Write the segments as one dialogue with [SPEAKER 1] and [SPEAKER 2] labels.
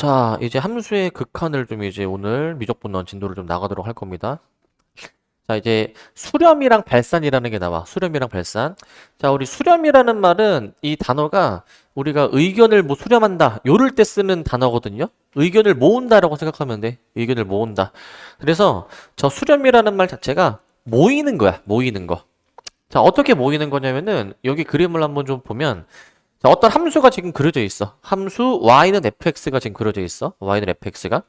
[SPEAKER 1] 자, 이제 함수의 극한을 좀 이제 오늘 미적분원 진도를 좀 나가도록 할 겁니다. 자, 이제 수렴이랑 발산이라는 게 나와. 수렴이랑 발산. 자, 우리 수렴이라는 말은 이 단어가 우리가 의견을 뭐 수렴한다. 요럴 때 쓰는 단어거든요. 의견을 모은다라고 생각하면 돼. 의견을 모은다. 그래서 저 수렴이라는 말 자체가 모이는 거야. 모이는 거. 자, 어떻게 모이는 거냐면은 여기 그림을 한번 좀 보면 자, 어떤 함수가 지금 그려져 있어. 함수 y는 fx가 지금 그려져 있어. y는 fx가.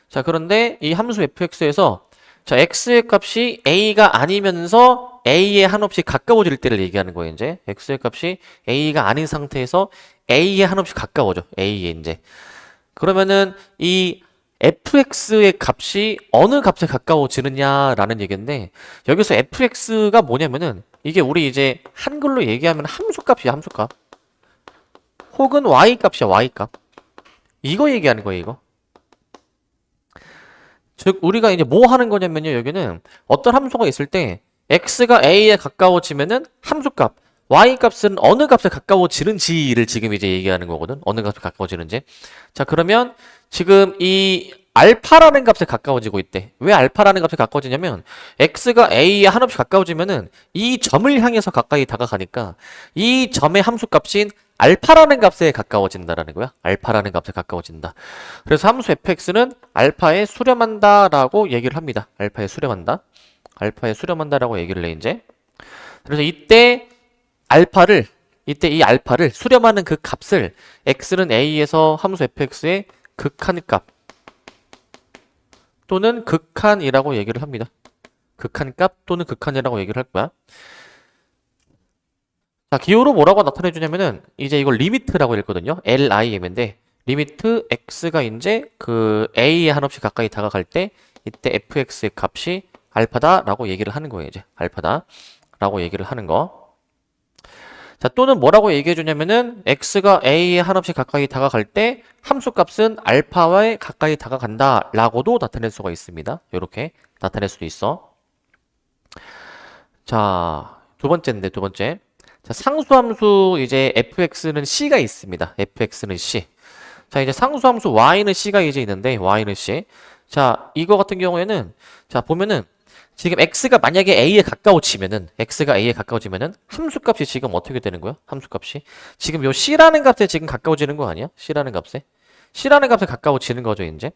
[SPEAKER 1] 자, 그런데 이 함수 fx에서 자, x의 값이 a가 아니면서 a에 한없이 가까워질 때를 얘기하는 거예요, 이제. x의 값이 a가 아닌 상태에서 a에 한없이 가까워져. a에 이제. 그러면은 이 fx의 값이 어느 값에 가까워지느냐라는 얘기인데 여기서 fx가 뭐냐면은 이게 우리 이제 한글로 얘기하면 함수값이야, 함수값. 혹은 y값이야, y값. 이거 얘기하는 거예요, 이거. 즉, 우리가 이제 뭐 하는 거냐면요, 여기는 어떤 함수가 있을 때 x가 a에 가까워지면은 함수값, y값은 어느 값에 가까워지는지를 지금 이제 얘기하는 거거든. 어느 값에 가까워지는지. 자, 그러면 지금 이 알파라는 값에 가까워지고 있대. 왜 알파라는 값에 가까워지냐면 x가 a에 한없이 가까워지면은 이 점을 향해서 가까이 다가가니까 이 점의 함수값인 알파라는 값에 가까워진다라는 거야. 알파라는 값에 가까워진다. 그래서 함수 fx는 알파에 수렴한다라고 얘기를 합니다. 알파에 수렴한다. 알파에 수렴한다라고 얘기를 해 이제. 그래서 이때 이 알파를 수렴하는 그 값을 x는 a에서 함수 fx의 극한값 또는 극한이라고 얘기를 합니다. 극한값 또는 극한이라고 얘기를 할 거야. 자, 기호로 뭐라고 나타내 주냐면은 이제 이걸 리미트라고 읽거든요. LIM인데 리미트 x가 이제 그 a에 한없이 가까이 다가갈 때 이때 fx의 값이 알파다라고 얘기를 하는 거예요. 이제 알파다라고 얘기를 하는 거. 자, 또는 뭐라고 얘기해 주냐면은 x가 a에 한없이 가까이 다가갈 때 함수값은 알파에 가까이 다가간다라고도 나타낼 수가 있습니다. 이렇게 나타낼 수도 있어. 자, 두 번째. 자, 상수함수 이제 fx는 c가 있습니다. fx는 c. 자, 이제 상수함수 y는 c가 이제 있는데 y는 c. 자, 이거 같은 경우에는 자, 보면은 지금 x가 만약에 x가 a에 가까워지면은 함수값이 지금 어떻게 되는 거야? 함수값이 지금 요 c라는 값에 지금 가까워지는 거 아니야? c라는 값에 가까워지는 거죠, 이제.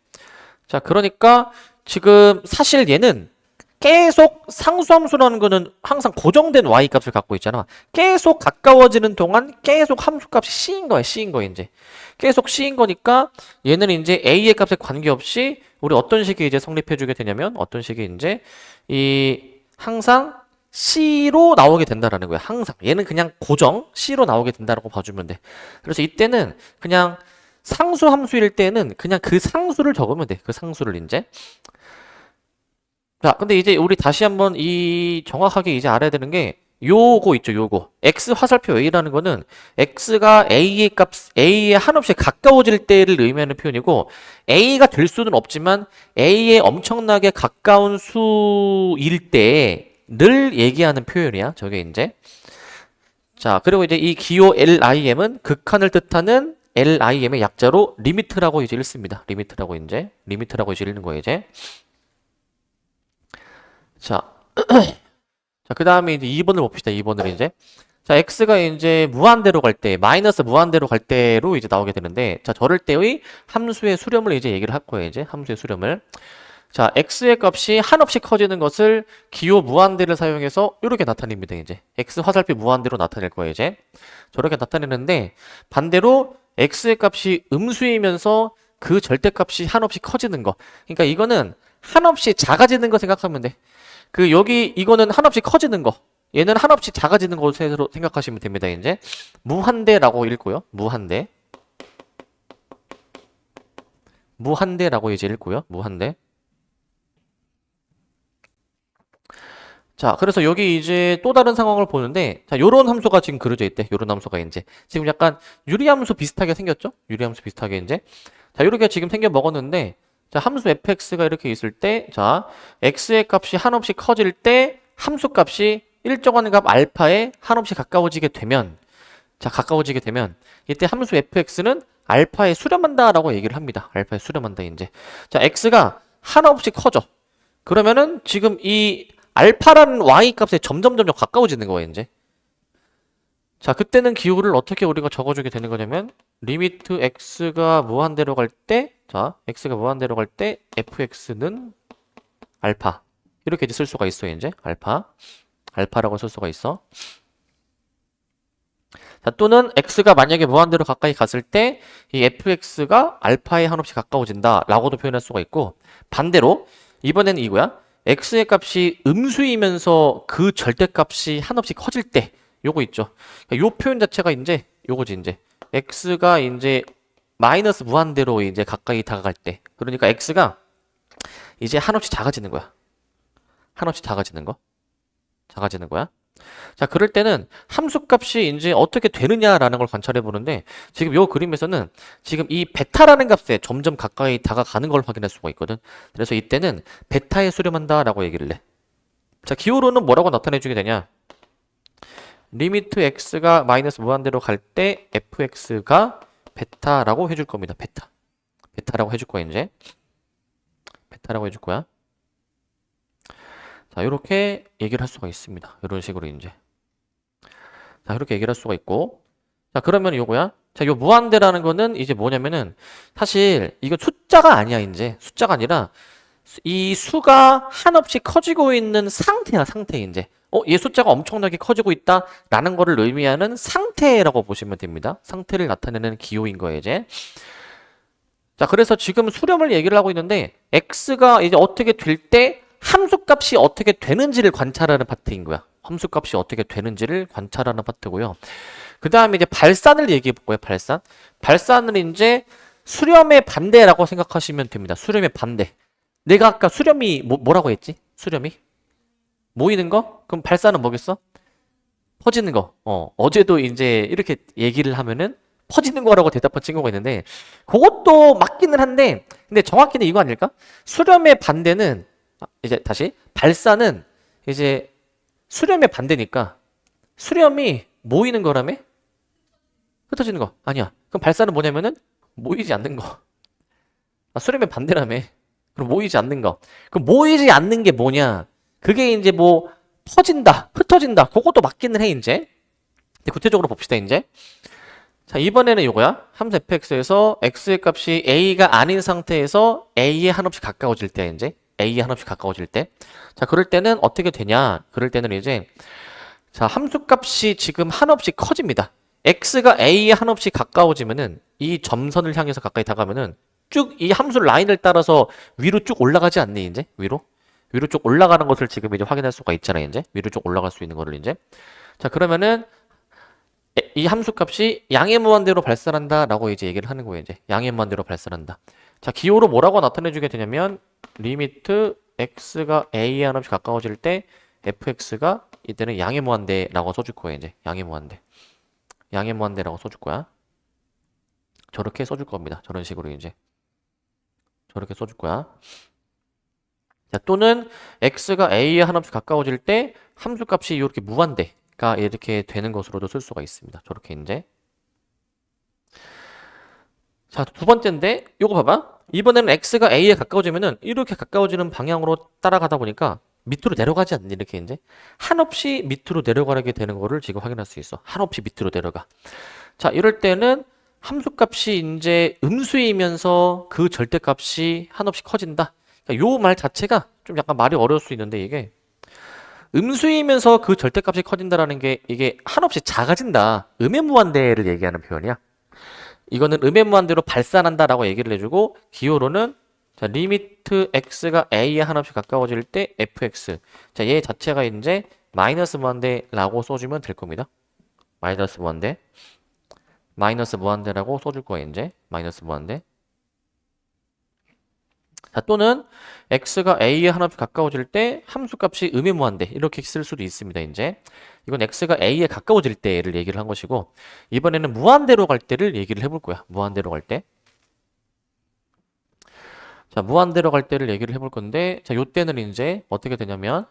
[SPEAKER 1] 자, 그러니까 지금 사실 얘는 계속 상수함수라는 거는 항상 고정된 y값을 갖고 있잖아. 계속 가까워지는 동안 계속 함수값이 c인 거야, c인 거 이제. 계속 c인 거니까 얘는 이제 a의 값에 관계없이 우리 어떤 식이 이제 성립해 주게 되냐면 어떤 식이 이제 이 항상 c로 나오게 된다라는 거야. 항상 얘는 그냥 고정 c로 나오게 된다라고 봐주면 돼. 그래서 이때는 그냥 상수함수일 때는 그냥 그 상수를 적으면 돼. 그 상수를 이제. 자, 근데 이제 우리 다시 한번 이 정확하게 이제 알아야 되는 게 요거 있죠, 요거. x 화살표 a라는 거는 x가 a에 한없이 가까워질 때를 의미하는 표현이고 a가 될 수는 없지만 a에 엄청나게 가까운 수일 때를 얘기하는 표현이야. 저게 이제. 자, 그리고 이제 이 기호 LIM은 극한을 뜻하는 LIM의 약자로 리미트라고 이제 읽습니다. 리미트라고 이제 읽는 거예요, 이제. 자, 자, 그 다음에 이제 2번을 봅시다. 2번을 이제. 자, x가 이제 무한대로 갈 때, 마이너스 무한대로 갈 때로 이제 나오게 되는데, 자, 저럴 때의 함수의 수렴을 이제 얘기를 할 거예요, 이제. 함수의 수렴을. 자, x의 값이 한없이 커지는 것을 기호 무한대를 사용해서 이렇게 나타냅니다, 이제. x 화살표 무한대로 나타낼 거예요, 이제. 저렇게 나타내는데, 반대로 x의 값이 음수이면서 그 절대값이 한없이 커지는 거. 그러니까 이거는 한없이 작아지는 거 생각하면 돼. 그 여기 이거는 한없이 커지는 거. 얘는 한없이 작아지는 것으로 생각하시면 됩니다. 이제 무한대라고 읽고요. 무한대라고 이제 읽고요. 무한대. 자, 그래서 여기 이제 또 다른 상황을 보는데 자, 요런 함수가 지금 그려져 있대. 요런 함수가 이제 지금 약간 유리함수 비슷하게 생겼죠? 유리함수 비슷하게 이제 자, 요렇게 지금 생겨 먹었는데 자, 함수 fx가 이렇게 있을 때, 자, x의 값이 한없이 커질 때 함수 값이 일정한 값 알파에 한없이 가까워지게 되면, 자, 가까워지게 되면, 이때 함수 fx는 알파에 수렴한다라고 얘기를 합니다. 알파에 수렴한다 이제. 자, x가 한없이 커져. 그러면은 지금 이 알파라는 y 값에 점점 가까워지는 거예요, 이제. 자, 그때는 기호를 어떻게 우리가 적어주게 되는 거냐면 리미트 x가 무한대로 갈 때, 자, x가 무한대로 갈 때 fx는 알파. 이렇게 이제 쓸 수가 있어요, 이제. 알파라고 쓸 수가 있어. 자, 또는 x가 만약에 무한대로 가까이 갔을 때 이 fx가 알파에 한없이 가까워진다 라고도 표현할 수가 있고, 반대로 이번에는 이거야. x의 값이 음수이면서 그 절대값이 한없이 커질 때 요거 있죠. 요 표현 자체가 이제 요거지 이제. x가 이제 마이너스 무한대로 이제 가까이 다가갈 때, 그러니까 x가 이제 한없이 작아지는 거야. 한없이 작아지는 거야. 자, 그럴 때는 함수값이 이제 어떻게 되느냐라는 걸 관찰해 보는데, 지금 요 그림에서는 지금 이 베타라는 값에 점점 가까이 다가가는 걸 확인할 수가 있거든. 그래서 이때는 베타에 수렴한다라고 얘기를 해. 자, 기호로는 뭐라고 나타내 주게 되냐? 리미트 x가 마이너스 무한대로 갈 때 fx가 베타라고 해줄 겁니다. 베타라고 해줄 거야, 이제. 베타라고 해줄 거야. 자, 이렇게 얘기를 할 수가 있습니다. 이런 식으로 이제. 자, 이렇게 얘기를 할 수가 있고. 자, 그러면 요거야. 자, 요 무한대라는 거는 이제 뭐냐면은 사실 이거 숫자가 아니야, 이제. 숫자가 아니라 이 수가 한없이 커지고 있는 상태야, 상태 이제. 얘 숫자가 엄청나게 커지고 있다라는 거를 의미하는 상태라고 보시면 됩니다. 상태를 나타내는 기호인 거예요, 이제. 자, 그래서 지금 수렴을 얘기를 하고 있는데 x가 이제 어떻게 될 때 함수값이 어떻게 되는지를 관찰하는 파트인 거야. 함수값이 어떻게 되는지를 관찰하는 파트고요. 그 다음에 이제 발산을 얘기해 볼 거예요. 발산은 이제 수렴의 반대라고 생각하시면 됩니다. 수렴의 반대. 내가 아까 수렴이 뭐라고 했지? 수렴이? 모이는 거? 그럼 발산은 뭐겠어? 퍼지는 거. 어제도 이제 이렇게 얘기를 하면은 퍼지는 거라고 대답한 친구가 있는데, 그것도 맞기는 한데, 근데 정확히는 이거 아닐까? 수렴의 반대는, 이제 다시, 발산은 이제 수렴의 반대니까, 수렴이 모이는 거라며? 흩어지는 거. 아니야. 그럼 발산은 뭐냐면은, 모이지 않는 거. 수렴의 반대라며. 그럼 모이지 않는 거. 그럼 모이지 않는 게 뭐냐? 그게 이제 뭐, 퍼진다, 흩어진다. 그것도 맞기는 해, 이제. 근데 구체적으로 봅시다, 이제. 자, 이번에는 이거야. 함수 fx에서 x의 값이 a가 아닌 상태에서 a에 한없이 가까워질 때, 이제. a에 한없이 가까워질 때. 자, 그럴 때는 어떻게 되냐? 그럴 때는 이제, 자, 함수 값이 지금 한없이 커집니다. x가 a에 한없이 가까워지면은, 이 점선을 향해서 가까이 다가면은, 쭉 이 함수 라인을 따라서 위로 쭉 올라가지 않니, 이제? 위로 쭉 올라가는 것을 지금 이제 확인할 수가 있잖아요, 이제. 위로 쭉 올라갈 수 있는 거를 이제. 자, 그러면은, 이 함수값이 양의 무한대로 발산한다 라고 이제 얘기를 하는 거예요, 이제. 양의 무한대로 발산한다. 자, 기호로 뭐라고 나타내 주게 되냐면 리미트 x가 a에 한없이 가까워질 때 fx가 이때는 양의 무한대라고 써줄 거예요, 이제. 양의 무한대라고 써줄 거야. 저렇게 써줄 겁니다. 저런 식으로 이제. 저렇게 써줄 거야. 자, 또는 x가 a에 한없이 가까워질 때 함수값이 이렇게 무한대 가 이렇게 되는 것으로도 쓸 수가 있습니다. 저렇게 이제. 자, 두 번째인데 요거 봐봐. 이번에는 x가 a에 가까워지면은 이렇게 가까워지는 방향으로 따라가다 보니까 밑으로 내려가지 않니, 이렇게 이제. 한없이 밑으로 내려가게 되는 거를 지금 확인할 수 있어. 한없이 밑으로 내려가. 자, 이럴 때는 함수값이 이제 음수이면서 그 절대값이 한없이 커진다. 그러니까 요 말 자체가 좀 약간 말이 어려울 수 있는데, 이게 음수이면서 그 절대값이 커진다라는 게 이게 한없이 작아진다. 음의 무한대를 얘기하는 표현이야. 이거는 음의 무한대로 발산한다라고 얘기를 해주고, 기호로는 자, 리미트 x가 a에 한없이 가까워질 때 fx. 자, 얘 자체가 이제 마이너스 무한대라고 써주면 될 겁니다. 마이너스 무한대라고 써줄 거예요, 이제. 마이너스 무한대. 자, 또는 x가 a에 한없이 가까워질 때 함수값이 음의 무한대 이렇게 쓸 수도 있습니다, 이제. 이건 x가 a에 가까워질 때를 얘기를 한 것이고, 이번에는 무한대로 갈 때를 얘기를 해볼 거야. 무한대로 갈 때. 자, 무한대로 갈 때를 얘기를 해볼 건데, 자, 요 때는 이제 어떻게 되냐면,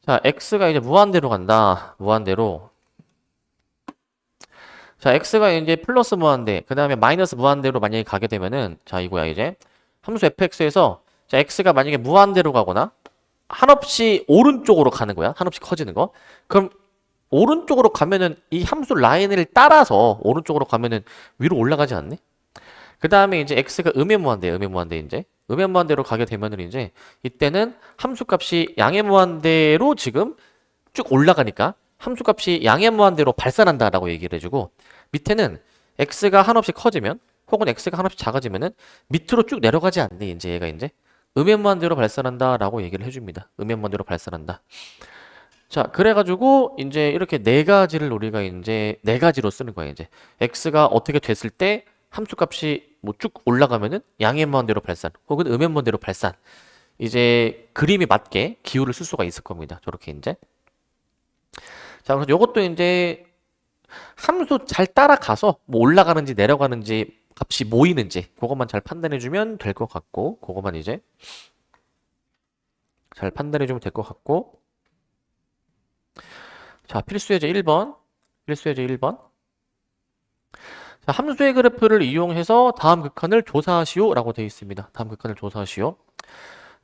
[SPEAKER 1] 자, x가 이제 무한대로 간다. 무한대로. 자, x가 이제 플러스 무한대, 그 다음에 마이너스 무한대로 만약에 가게 되면은, 자, 이거야, 이제. 함수 fx에서, 자, x가 만약에 무한대로 가거나, 한없이 오른쪽으로 가는 거야. 한없이 커지는 거. 그럼, 오른쪽으로 가면은, 이 함수 라인을 따라서, 오른쪽으로 가면은, 위로 올라가지 않니? 그 다음에 이제 x가 음의 무한대, 이제. 음의 무한대로 가게 되면은, 이제, 이때는 함수 값이 양의 무한대로 지금 쭉 올라가니까, 함수 값이 양의 무한대로 발산한다라고 얘기를 해주고, 밑에는 x가 한없이 커지면 혹은 x가 한없이 작아지면은 밑으로 쭉 내려가지 않니 이제 얘가 이제 음의 무한대로 발산한다라고 얘기를 해줍니다. 음의 무한대로 발산한다. 자, 그래가지고 이제 이렇게 네 가지를 우리가 이제 네 가지로 쓰는 거야 이제 x가 어떻게 됐을 때 함수 값이 뭐 쭉 올라가면은 양의 무한대로 발산 혹은 음의 무한대로 발산 이제 그림에 맞게 기호를 쓸 수가 있을 겁니다. 저렇게 이제 자, 그래서 요것도 이제 함수 잘 따라가서 뭐 올라가는지 내려가는지 값이 모이는지 그것만 잘 판단해주면 될 것 같고 그것만 이제 잘 판단해주면 될 것 같고 자 필수예제 1번 필수예제 1번 자, 함수의 그래프를 이용해서 다음 극한을 조사하시오 라고 되어 있습니다. 다음 극한을 조사하시오.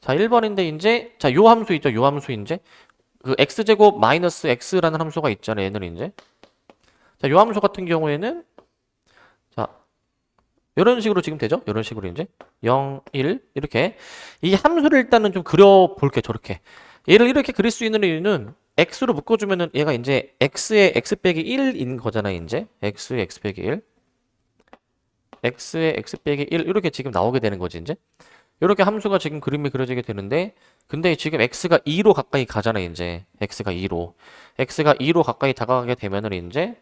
[SPEAKER 1] 자 1번인데 이제 자 요 함수 있죠. 요 함수 이제 그 x제곱 마이너스 x라는 함수가 있잖아요. 얘는 이제 자 요 함수 같은 경우에는 자 이런 식으로 지금 되죠? 이런 식으로 이제 0, 1 이렇게 이 함수를 일단은 좀 그려볼게 저렇게 얘를 이렇게 그릴 수 있는 이유는 x로 묶어주면은 얘가 이제 x의 x 빼기 1인 거잖아 이제 x의 x 빼기 1 x의 x 빼기 1 이렇게 지금 나오게 되는 거지 이제 이렇게 함수가 지금 그림이 그려지게 되는데 근데 지금 x가 2로 가까이 가잖아 이제 x가 2로 가까이 다가가게 되면은 이제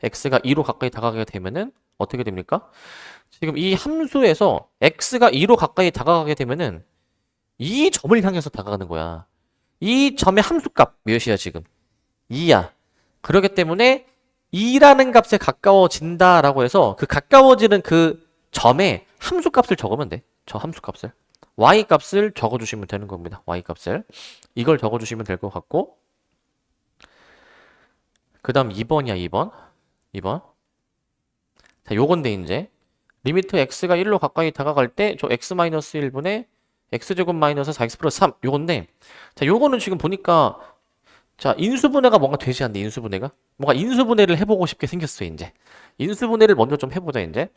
[SPEAKER 1] x가 2로 가까이 다가가게 되면은 어떻게 됩니까? 지금 이 함수에서 x가 2로 가까이 다가가게 되면은 이 점을 향해서 다가가는 거야. 이 점의 함수값 몇이야 지금? 2야. 그렇기 때문에 2라는 값에 가까워진다라고 해서 그 가까워지는 그 점에 함수값을 적으면 돼. 저 함수값을. y값을 적어주시면 되는 겁니다. y값을. 이걸 적어주시면 될 것 같고 그 다음 2번이야 2번. 2번. 자, 요건데 이제 리미트 x가 1로 가까이 다가갈 때 저 x-1분의 x제곱 마이너스 4x 플러스 3 요건데 자, 요거는 지금 보니까 자, 인수분해가 뭔가 되지 않네. 인수분해가. 뭔가 인수분해를 해보고 싶게 생겼어, 이제. 인수분해를 먼저 좀 해보자, 이제.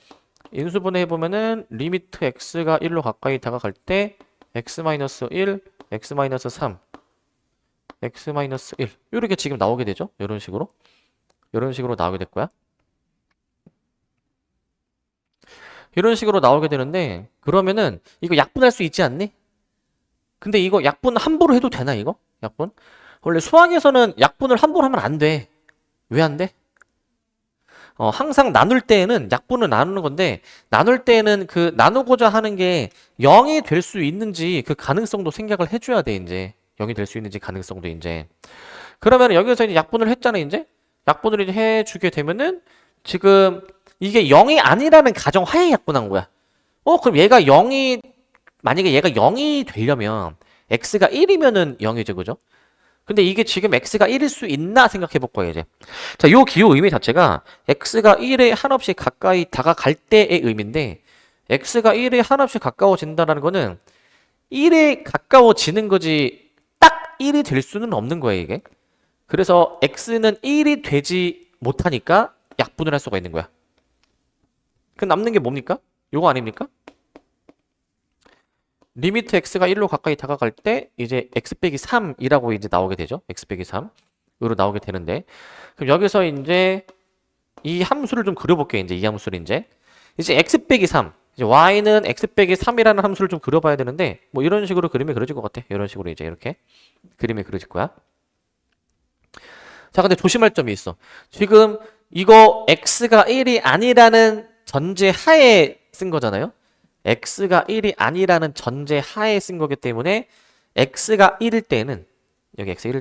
[SPEAKER 1] 인수분해 해보면은 리미트 x가 1로 가까이 다가갈 때 x-1, x-3, x-1 이렇게 지금 나오게 되죠? 이런 식으로. 이런 식으로 나오게 될 거야. 이런 식으로 나오게 되는데 그러면은 이거 약분할 수 있지 않니? 근데 이거 약분 함부로 해도 되나 이거? 약분? 원래 수학에서는 약분을 함부로 하면 안 돼. 왜 안 돼? 항상 나눌 때에는 약분을 나누는 건데 나눌 때에는 그 나누고자 하는 게 0이 될 수 있는지 그 가능성도 생각을 해줘야 돼 이제 0이 될 수 있는지 가능성도 이제 그러면 여기서 이제 약분을 했잖아 이제 약분을 이제 해주게 되면은 지금 이게 0이 아니라는 가정하에 약분한 거야. 그럼 얘가 0이 만약에 얘가 0이 되려면 x가 1이면은 0이죠 그죠? 근데 이게 지금 x가 1일 수 있나 생각해 볼 거예요, 이제. 자, 요 기호 의미 자체가 x가 1에 한없이 가까이 다가갈 때의 의미인데 x가 1에 한없이 가까워진다는 거는 1에 가까워지는 거지 딱 1이 될 수는 없는 거예요, 이게. 그래서 x는 1이 되지 못하니까 약분을 할 수가 있는 거야. 그 남는 게 뭡니까? 요거 아닙니까? 리미트 x가 1로 가까이 다가갈 때 이제 x 빼기 3이라고 이제 나오게 되죠. x 빼기 3으로 나오게 되는데 그럼 여기서 이제 이 함수를 좀 그려볼게요. 이제 이 함수를 이제 x 빼기 3 이제 y는 x 빼기 3이라는 함수를 좀 그려봐야 되는데 뭐 이런 식으로 그림이 그려질 것 같아. 이런 식으로 이제 이렇게 그림이 그려질 거야. 자, 근데 조심할 점이 있어. 지금 이거 x가 1이 아니라는 전제 하에 쓴 거잖아요. x가 1이 아니라는 전제 하에 쓴 거기 때문에 x가 1일 때는 여기 x가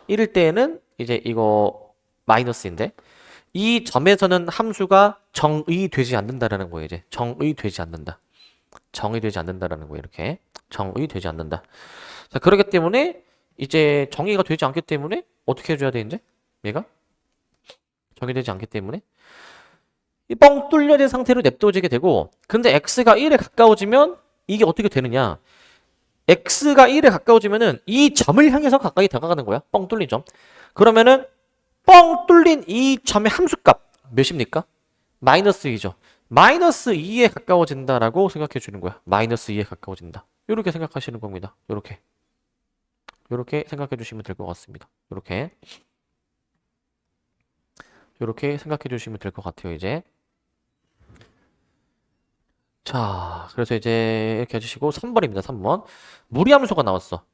[SPEAKER 1] 1일 때에는 이제 이거 마이너스인데 이 점에서는 함수가 정의되지 않는다라는 거예요. 이제 정의되지 않는다. 정의되지 않는다라는 거예요. 이렇게 정의되지 않는다. 자, 그렇기 때문에 이제 정의가 되지 않기 때문에 어떻게 해줘야 돼, 이제? 얘가? 정해되지 않기 때문에. 이 뻥 뚫려진 상태로 냅둬지게 되고, 근데 x가 1에 가까워지면 이게 어떻게 되느냐? x가 1에 가까워지면은 이 점을 향해서 가까이 다가가는 거야. 뻥 뚫린 점. 그러면은 뻥 뚫린 이 점의 함수값 몇입니까? 마이너스 2죠. 마이너스 2에 가까워진다라고 생각해 주는 거야. 마이너스 2에 가까워진다. 이렇게 생각하시는 겁니다. 이렇게 생각해 주시면 될 것 같습니다. 이렇게 생각해 주시면 될 것 같아요, 이제. 자, 그래서 이제 이렇게 해주시고 3번입니다. 3번. 무리함수가 나왔어.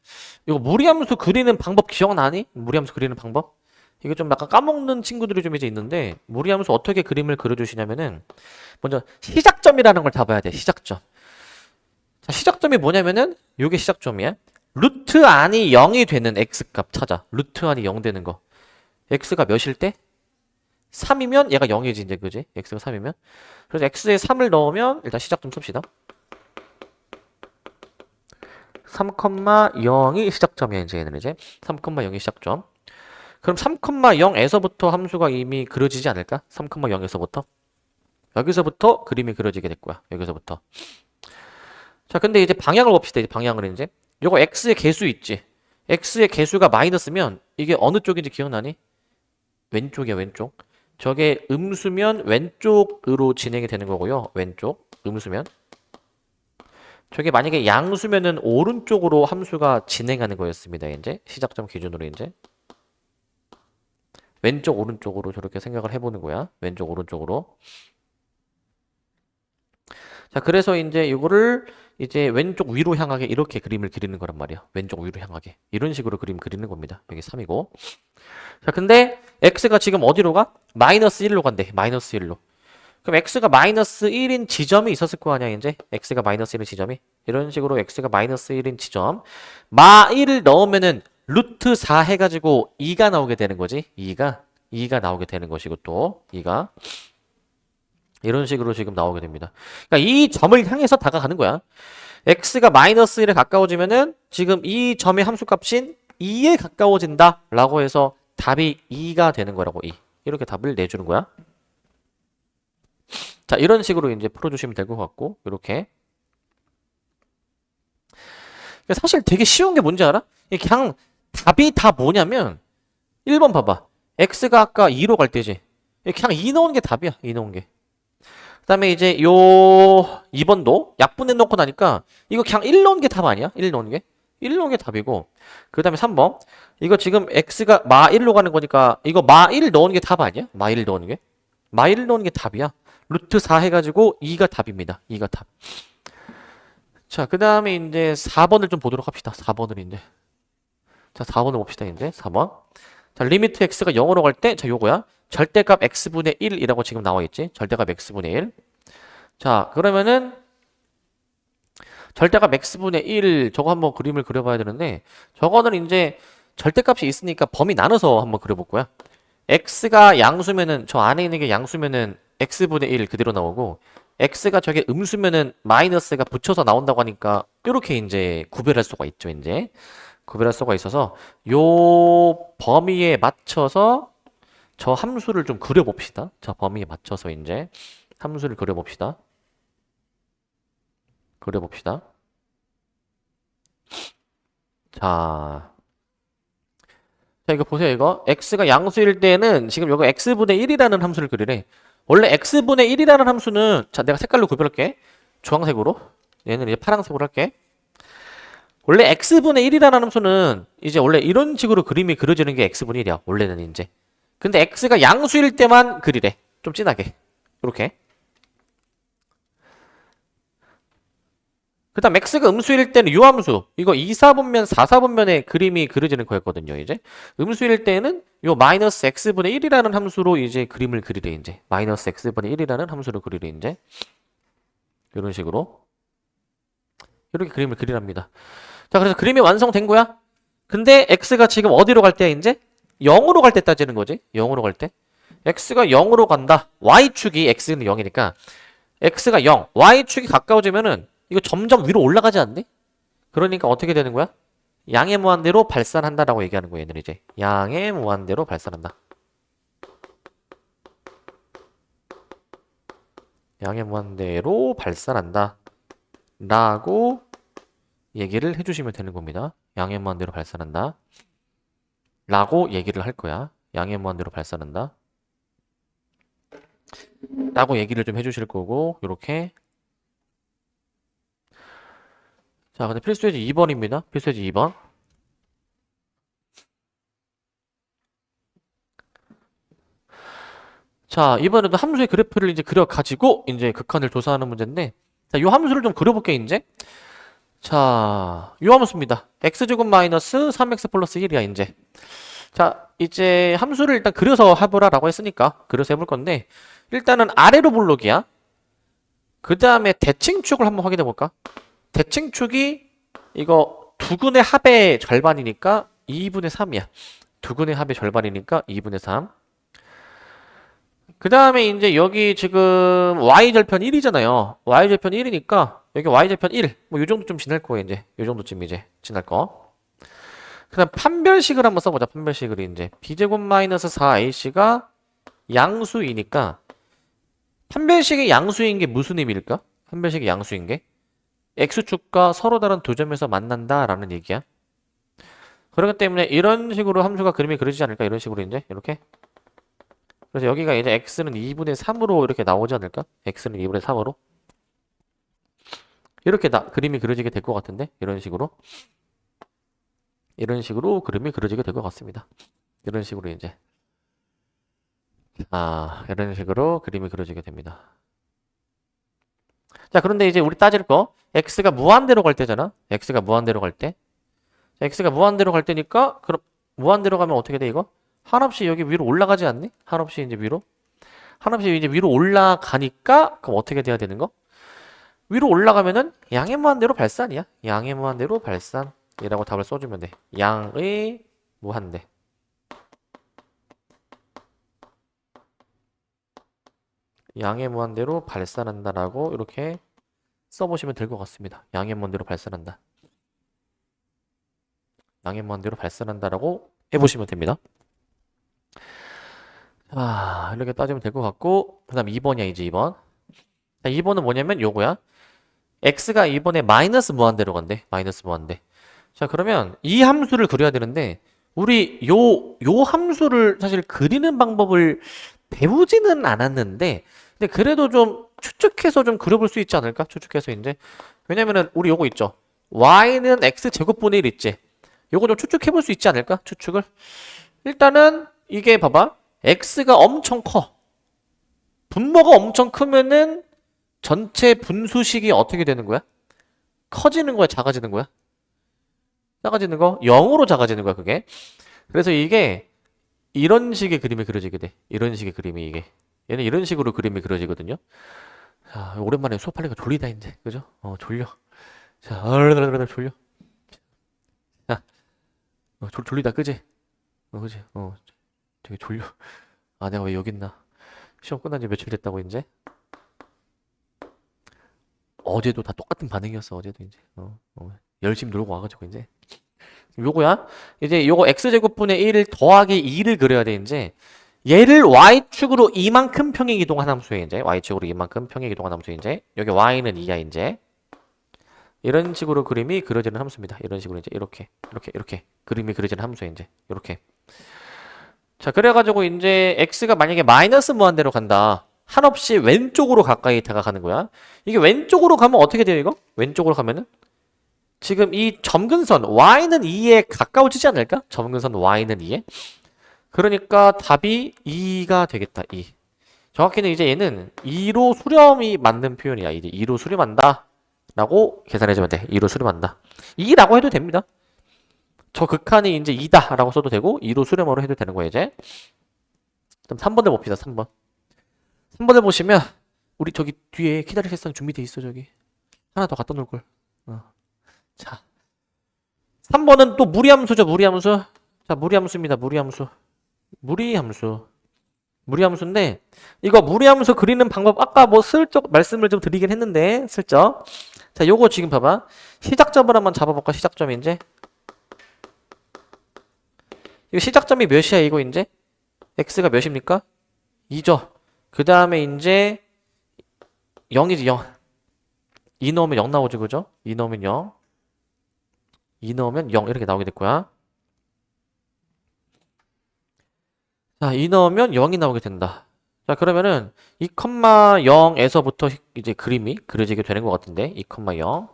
[SPEAKER 1] 이거 무리함수 그리는 방법 기억나니? 무리함수 그리는 방법? 이거 좀 약간 까먹는 친구들이 좀 이제 있는데, 무리함수 어떻게 그림을 그려주시냐면은 먼저 시작점이라는 걸 잡아야 돼. 시작점. 자, 시작점이 뭐냐면은 요게 시작점이야. 루트 안이 0이 되는 x값 찾아. 루트 안이 0 되는 거. x가 몇일 때? 3이면 얘가 0이지 이제, 그지? x가 3이면. 그래서 x에 3을 넣으면 일단 시작점 씁시다. 3,0이 시작점이야, 이제 얘는 이제. 3,0이 시작점. 그럼 3,0에서부터 함수가 이미 그려지지 않을까? 3,0에서부터. 여기서부터 그림이 그려지게 될 거야. 여기서부터. 자, 근데 이제 방향을 봅시다. 이제 방향을 이제. 요거 x의 개수 있지? x의 개수가 마이너스면 이게 어느 쪽인지 기억나니? 왼쪽이야, 왼쪽. 저게 음수면 왼쪽으로 진행이 되는 거고요. 왼쪽. 음수면. 저게 만약에 양수면은 오른쪽으로 함수가 진행하는 거였습니다. 이제 시작점 기준으로 이제. 왼쪽 오른쪽으로 저렇게 생각을 해보는 거야. 왼쪽 오른쪽으로. 자, 그래서 이제 이거를 이제 왼쪽 위로 향하게 이렇게 그림을 그리는 거란 말이야. 왼쪽 위로 향하게. 이런 식으로 그림 그리는 겁니다. 여기 3이고. 자, 근데 x가 지금 어디로 가? 마이너스 1로 간대. 마이너스 1로. 그럼 x가 마이너스 1인 지점이 있었을 거 아니야, 이제? x가 마이너스 1인 지점이. 이런 식으로 x가 마이너스 1인 지점. 마 1을 넣으면은 루트 4 해가지고 2가 나오게 되는 거지. 2가 나오게 되는 것이고 또 2가. 이런 식으로 지금 나오게 됩니다. 그러니까 이 점을 향해서 다가가는 거야. x가 마이너스 1에 가까워지면은 지금 이 점의 함수값인 2에 가까워진다 라고 해서 답이 2가 되는 거라고. 2. 이렇게 답을 내주는 거야. 자, 이런 식으로 이제 풀어주시면 될 것 같고, 이렇게. 사실 되게 쉬운 게 뭔지 알아? 그냥 답이 다 뭐냐면 1번 봐봐. x가 아까 2로 갈 때지. 그냥 2 넣은 게 답이야. 2 넣은 게. 그 다음에 이제 요 2번도 약분해 놓고 나니까 이거 그냥 1 넣은 게 답 아니야? 1 넣은 게? 1 넣은 게 답이고, 그 다음에 3번 이거 지금 x가 마 1로 가는 거니까 이거 마 1 넣은 게 답 아니야? 마 1 넣은 게? 마 1 넣은 게 답이야. 루트 4 해가지고 2가 답입니다. 2가 답. 자, 그 다음에 이제 4번을 좀 보도록 합시다. 4번을 이제. 자, 4번을 봅시다. 이제 4번. 자, 리미트 x가 0으로 갈 때, 자, 요거야. 절대값 x분의 1이라고 지금 나와 있지. 절대값 x분의 1. 자, 그러면은 절대값 x분의 1 저거 한번 그림을 그려봐야 되는데, 저거는 이제 절대값이 있으니까 범위 나눠서 한번 그려볼 거야. x가 양수면은, 저 안에 있는 게 양수면은 x분의 1 그대로 나오고, x가 저게 음수면은 마이너스가 붙여서 나온다고 하니까 이렇게 이제 구별할 수가 있죠. 이제 구별할 수가 있어서 요 범위에 맞춰서 저 함수를 좀 그려봅시다. 저 범위에 맞춰서 이제 함수를 그려봅시다. 자, 이거 보세요. 이거 x가 양수일 때는 지금 여기 x분의 1이라는 함수를 그리래. 원래 x분의 1이라는 함수는, 자, 내가 색깔로 구별할게. 주황색으로. 얘는 이제 파란색으로 할게. 원래 x분의 1이라는 함수는 이제 원래 이런 식으로 그림이 그려지는 게 x분의 1이야. 원래는 이제. 근데 x가 양수일 때만 그리래. 좀 진하게. 이렇게. 그 다음 x가 음수일 때는 유함수. 이거 2, 4분면, 4, 4분면에 그림이 그려지는 거였거든요. 이제. 음수일 때는 요 마이너스 x분의 1이라는 함수로 이제 그림을 그리래. 이제. 마이너스 x분의 1이라는 함수로 그리래. 이제. 이런 식으로. 이렇게 그림을 그리랍니다. 자, 그래서 그림이 완성된 거야. 근데 x가 지금 어디로 갈 때야, 이제? 0으로 갈 때 따지는 거지. 0으로 갈 때. x가 0으로 간다. y축이 x는 0이니까 x가 0, y축이 가까워지면은 이거 점점 위로 올라가지 않니? 그러니까 어떻게 되는 거야? 양의 무한대로 발산한다라고 얘기하는 거예요. 얘는 이제 양의 무한대로 발산한다. 양의 무한대로 발산한다 라고 얘기를 해주시면 되는 겁니다. 양의 무한대로 발산한다 라고 얘기를 할 거야. 양의 무한대로 발산한다 라고 얘기를 좀 해주실 거고, 요렇게. 자, 근데 필수예제 2번입니다. 필수예제 2번. 자, 이번에도 함수의 그래프를 이제 그려가지고 이제 극한을 조사하는 문제인데, 자, 요 함수를 좀 그려볼게, 이제. 자, 요 함수입니다. x제곱 마이너스 3x 플러스 1이야, 이제. 자, 이제 함수를 일단 그려서 해보라라고 했으니까 그려서 해볼 건데, 일단은 아래로 볼록이야. 그 다음에 대칭축을 한번 확인해 볼까? 대칭축이 이거 두근의 합의 절반이니까 2분의 3이야. 두근의 합의 절반이니까 2분의 3. 그 다음에 이제 여기 지금 y절편 1이잖아요. y절편 1이니까 여기 y절편 1. 뭐 요 정도쯤 지날 거예요, 이제. 요 정도쯤 이제 지날 거. 그 다음 판별식을 한번 써보자. 판별식을 이제 b제곱 마이너스 4ac가 양수이니까, 판별식이 양수인 게 무슨 의미일까? 판별식이 양수인 게 x축과 서로 다른 두 점에서 만난다라는 얘기야. 그렇기 때문에 이런 식으로 함수가 그림이 그려지지 않을까? 이런 식으로 이제 이렇게. 그래서 여기가 이제 x는 2분의 3으로 이렇게 나오지 않을까? x는 2분의 3으로 이렇게 그림이 그려지게 될 것 같은데, 이런 식으로 그림이 그려지게 될 것 같습니다. 이런 식으로 이제 이런 식으로 그림이 그려지게 됩니다. 자, 그런데 이제 우리 따질 거, x가 무한대로 갈 때잖아. x가 무한대로 갈 때. 자, x가 무한대로 갈 때니까, 그럼 무한대로 가면 어떻게 돼, 이거? 한없이 여기 위로 올라가지 않니? 한없이 이제 위로. 한없이 이제 위로 올라가니까, 그럼 어떻게 돼야 되는 거? 위로 올라가면은 양의 무한대로 발산이야. 양의 무한대로 발산이라고 답을 써주면 돼. 양의 무한대. 양의 무한대로 발산한다라고 이렇게 써보시면 될 것 같습니다. 양의 무한대로 발산한다. 양의 무한대로 발산한다라고 해보시면 됩니다. 이렇게 따지면 될 것 같고, 그 다음 2번이야, 이제 2번. 자, 2번은 뭐냐면 요거야. x가 이번에 마이너스 무한대로 간대. 마이너스 무한대. 자, 그러면 이 함수를 그려야 되는데, 우리 요 함수를 사실 그리는 방법을 배우지는 않았는데, 근데 그래도 좀 추측해서 좀 그려볼 수 있지 않을까? 추측해서 이제. 왜냐면은 우리 요거 있죠. y는 x제곱분의 1 있지. 요거 좀 추측해볼 수 있지 않을까? 추측을. 일단은 이게 봐봐. x가 엄청 커. 분모가 엄청 크면은 전체 분수식이 어떻게 되는 거야? 커지는 거야? 작아지는 거야? 작아지는 거? 0으로 작아지는 거야, 그게. 그래서 이게 이런 식의 그림이 그려지게 돼. 이런 식의 그림이 이게. 얘는 이런 식으로 그림이 그려지거든요. 자, 오랜만에 수업하니까 졸리다, 이제. 그죠? 졸려. 자, 졸려. 자, 졸리다, 그지? 그지? 되게 졸려. 내가 왜 여기 있나? 시험 끝난 지 며칠 됐다고, 이제? 어제도 다 똑같은 반응이었어, 어제도 이제. 열심히 놀고 와가지고, 이제. 요거야. 이제 요거 x제곱분의 1 더하기 2를 그려야 돼, 이제. 얘를 y축으로 이만큼 평행 이동한 함수에, 이제. y축으로 이만큼 평행 이동한 함수에, 이제. 여기 y는 2야, 이제. 이런 식으로 그림이 그려지는 함수입니다. 이런 식으로 이제 이렇게 그림이 그려지는 함수에, 이제. 이렇게. 자, 그래가지고 이제 x가 만약에 마이너스 무한대로 간다. 한없이 왼쪽으로 가까이 다가가는 거야. 이게 왼쪽으로 가면 어떻게 돼요, 이거? 왼쪽으로 가면은? 지금 이 점근선 y는 2에 가까워지지 않을까? 점근선 y는 2에. 그러니까 답이 2가 되겠다. 2. 정확히는 이제 얘는 2로 수렴이 맞는 표현이야. 이제 2로 수렴한다 라고 계산해주면 돼. 2로 수렴한다. 2라고 해도 됩니다. 저 극한이 이제 2다 라고 써도 되고 2로 수렴으로 해도 되는 거예요, 이제. 그럼 3번을 봅시다. 3번. 3번을 보시면 우리 저기 뒤에 기다릴 세상 준비돼 있어. 저기 하나 더 갖다 놓을걸. 자, 3번은 또 무리함수죠. 무리함수. 자, 무리함수입니다. 무리함수인데 이거 무리함수 그리는 방법 아까 뭐 슬쩍 말씀을 좀 드리긴 했는데 슬쩍. 자, 요거 지금 봐봐. 시작점을 한번 잡아볼까? 시작점 이제 이거 시작점이 몇이야, 이거 이제? x가 몇입니까? 2죠. 그 다음에 이제 0이지, 0. 2 넣으면 0 나오지, 그죠? 2 넣으면 0. 2 넣으면 0 이렇게 나오게 될 거야. 자, 2 넣으면 0이 나오게 된다. 자, 그러면은 2,0에서부터 이제 그림이 그려지게 되는 것 같은데 2,0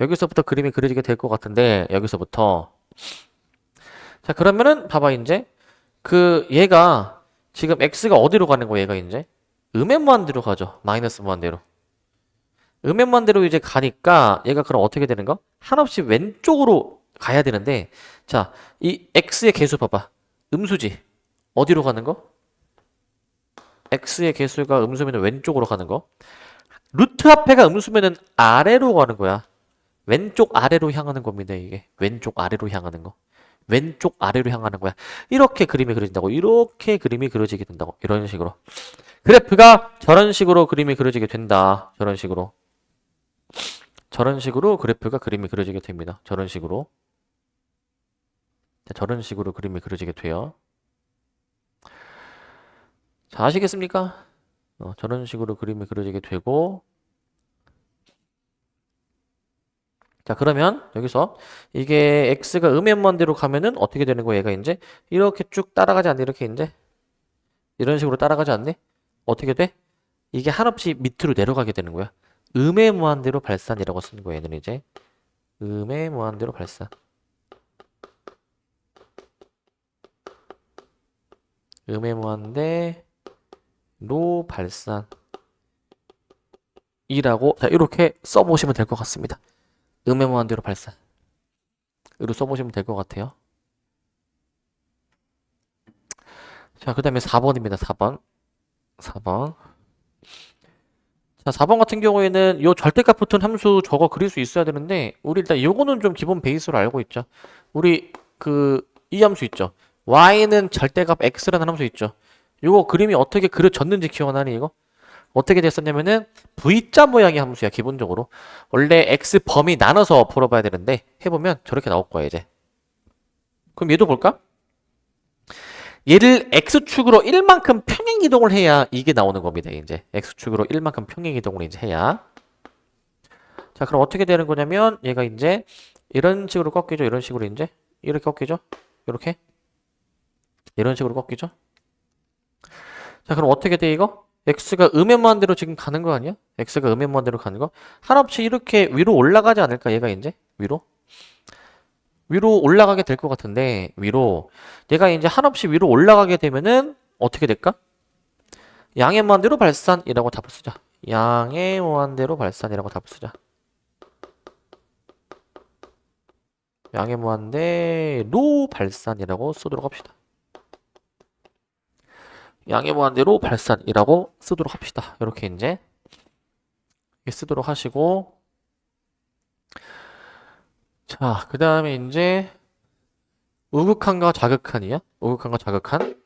[SPEAKER 1] 여기서부터 그림이 그려지게 될 것 같은데 여기서부터 자, 그러면은 봐봐 이제 그 얘가 지금 x가 어디로 가는 거야 얘가 이제 음의 무한대로 가죠. 마이너스 무한대로. 음의 무한대로 이제 가니까 얘가 그럼 어떻게 되는 거? 한없이 왼쪽으로 가야 되는데 자, 이 x의 개수 봐봐. 음수지. 어디로 가는 거? x의 개수가 음수면 왼쪽으로 가는 거. 루트 앞에가 음수면은 아래로 가는 거야. 왼쪽 아래로 향하는 겁니다, 이게. 왼쪽 아래로 향하는 거. 왼쪽 아래로 향하는 거야. 이렇게 그림이 그려진다고. 이렇게 그림이 그려지게 된다고. 이런 식으로. 그래프가 저런 식으로 그림이 그려지게 된다. 저런 식으로. 저런 식으로 그래프가 그림이 그려지게 됩니다. 저런 식으로. 자, 저런 식으로 그림이 그려지게 돼요. 자, 아시겠습니까? 저런 식으로 그림이 그려지게 되고 자, 그러면 여기서 이게 x가 음의 무한대로 가면은 어떻게 되는 거야? 얘가 이제 이렇게 쭉 따라가지 않니? 이렇게 이제 이런 식으로 따라가지 않니? 어떻게 돼? 이게 한없이 밑으로 내려가게 되는 거야. 음의 무한대로 발산이라고 쓰는 거야. 얘는 이제 음의 무한대로 발산. 음의 무한대로 발산이라고 자, 이렇게 써보시면 될 것 같습니다. 음의 무한대로 발산. 으로 써보시면 될 것 같아요. 자, 그 다음에 4번입니다. 4번. 4번. 자, 4번 같은 경우에는 요 절대값 붙은 함수 저거 그릴 수 있어야 되는데 우리 일단 요거는 좀 기본 베이스로 알고 있죠. 우리 이 함수 있죠. y는 절대값 x라는 함수 있죠. 요거 그림이 어떻게 그려졌는지 기억나니 이거? 어떻게 됐었냐면은 V자 모양의 함수야 기본적으로. 원래 x 범위 나눠서 풀어봐야 되는데 해보면 저렇게 나올 거야 이제. 그럼 얘도 볼까? 얘를 x축으로 1만큼 평행 이동을 해야 이게 나오는 겁니다. 이제 x축으로 1만큼 평행 이동을 이제 해야. 자, 그럼 어떻게 되는 거냐면 얘가 이제 이런 식으로 꺾이죠. 이런 식으로 이제 이렇게 꺾이죠. 이렇게 이런 식으로 꺾이죠. 자, 그럼 어떻게 돼 이거? x가 음의 무한대로 지금 가는 거 아니야? x가 음의 무한대로 가는 거? 한없이 이렇게 위로 올라가지 않을까 얘가 이제 위로 올라가게 될 것 같은데 위로 얘가 이제 한없이 위로 올라가게 되면은 어떻게 될까? 양의 무한대로 발산이라고 답을 쓰자. 양의 무한대로 발산이라고 답을 쓰자. 양의 무한대로 발산이라고 쓰도록 합시다. 양의 무한대로 발산이라고 쓰도록 합시다. 이렇게 이제 쓰도록 하시고 자, 그 다음에 이제 우극한과 자극한이야? 우극한과 자극한.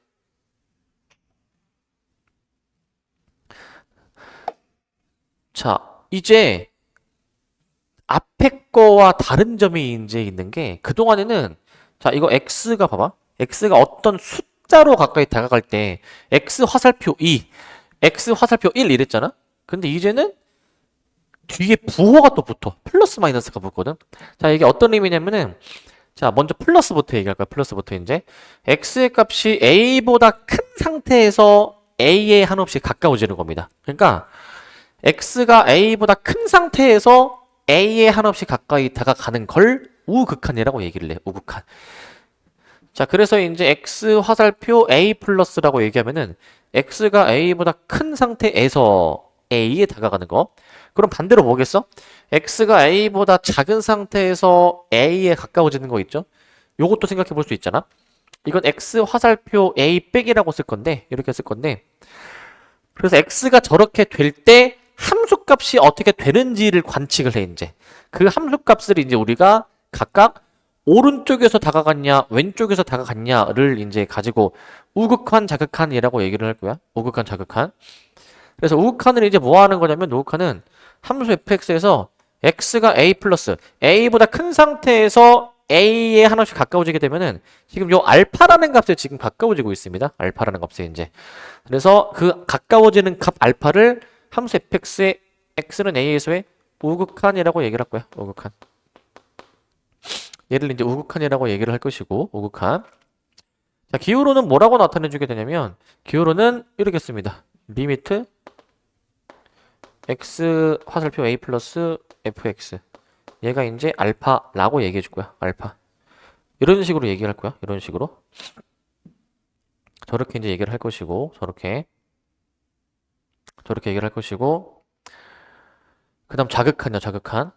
[SPEAKER 1] 자, 이제 앞에 거와 다른 점이 이제 있는 게 그동안에는 자, 이거 x가 봐봐. x가 어떤 숫자로 가까이 다가갈 때 x 화살표 2, x 화살표 1 이랬잖아? 근데 이제는 뒤에 부호가 또 붙어. 플러스 마이너스가 붙거든. 자, 이게 어떤 의미냐면은 자, 먼저 플러스부터 얘기할 거야. 플러스부터 이제 x의 값이 a보다 큰 상태에서 a에 한없이 가까워지는 겁니다. 그러니까 x가 a보다 큰 상태에서 a에 한없이 가까이 다가가는 걸 우극한이라고 얘기를 해. 우극한. 자, 그래서 이제 x 화살표 a 플러스라고 얘기하면은 x가 a보다 큰 상태에서 a에 다가가는 거. 그럼 반대로 뭐겠어? x가 a보다 작은 상태에서 a에 가까워지는 거 있죠? 요것도 생각해 볼 수 있잖아. 이건 x 화살표 a 빼기라고 쓸 건데 이렇게 쓸 건데 그래서 x가 저렇게 될 때 함수값이 어떻게 되는지를 관측을 해 이제. 그 함수값을 이제 우리가 각각 오른쪽에서 다가갔냐 왼쪽에서 다가갔냐를 이제 가지고 우극한 자극한이라고 얘기를 할 거야. 우극한 자극한. 그래서 우극한은 이제 뭐 하는 거냐면 우극한은 함수 fx에서 x가 a 플러스 a보다 큰 상태에서 A에 하나씩 가까워지게 되면은 지금 요 알파라는 값에 지금 가까워지고 있습니다. 알파라는 값에 이제. 그래서 그 가까워지는 값 알파를 함수 fx의 x는 a에서의 우극한이라고 얘기를 할 거야. 우극한. 얘를 이제 우극한이라고 얘기를 할 것이고, 우극한. 자, 기호로는 뭐라고 나타내주게 되냐면, 기호로는 이렇게 씁니다. 리미트 x 화살표 a 플러스 fx. 얘가 이제 알파라고 얘기해 줄 거야. 알파. 이런 식으로 얘기할 거야. 이런 식으로. 저렇게 이제 얘기를 할 것이고, 저렇게 얘기를 할 것이고, 그 다음 자극한이요, 자극한.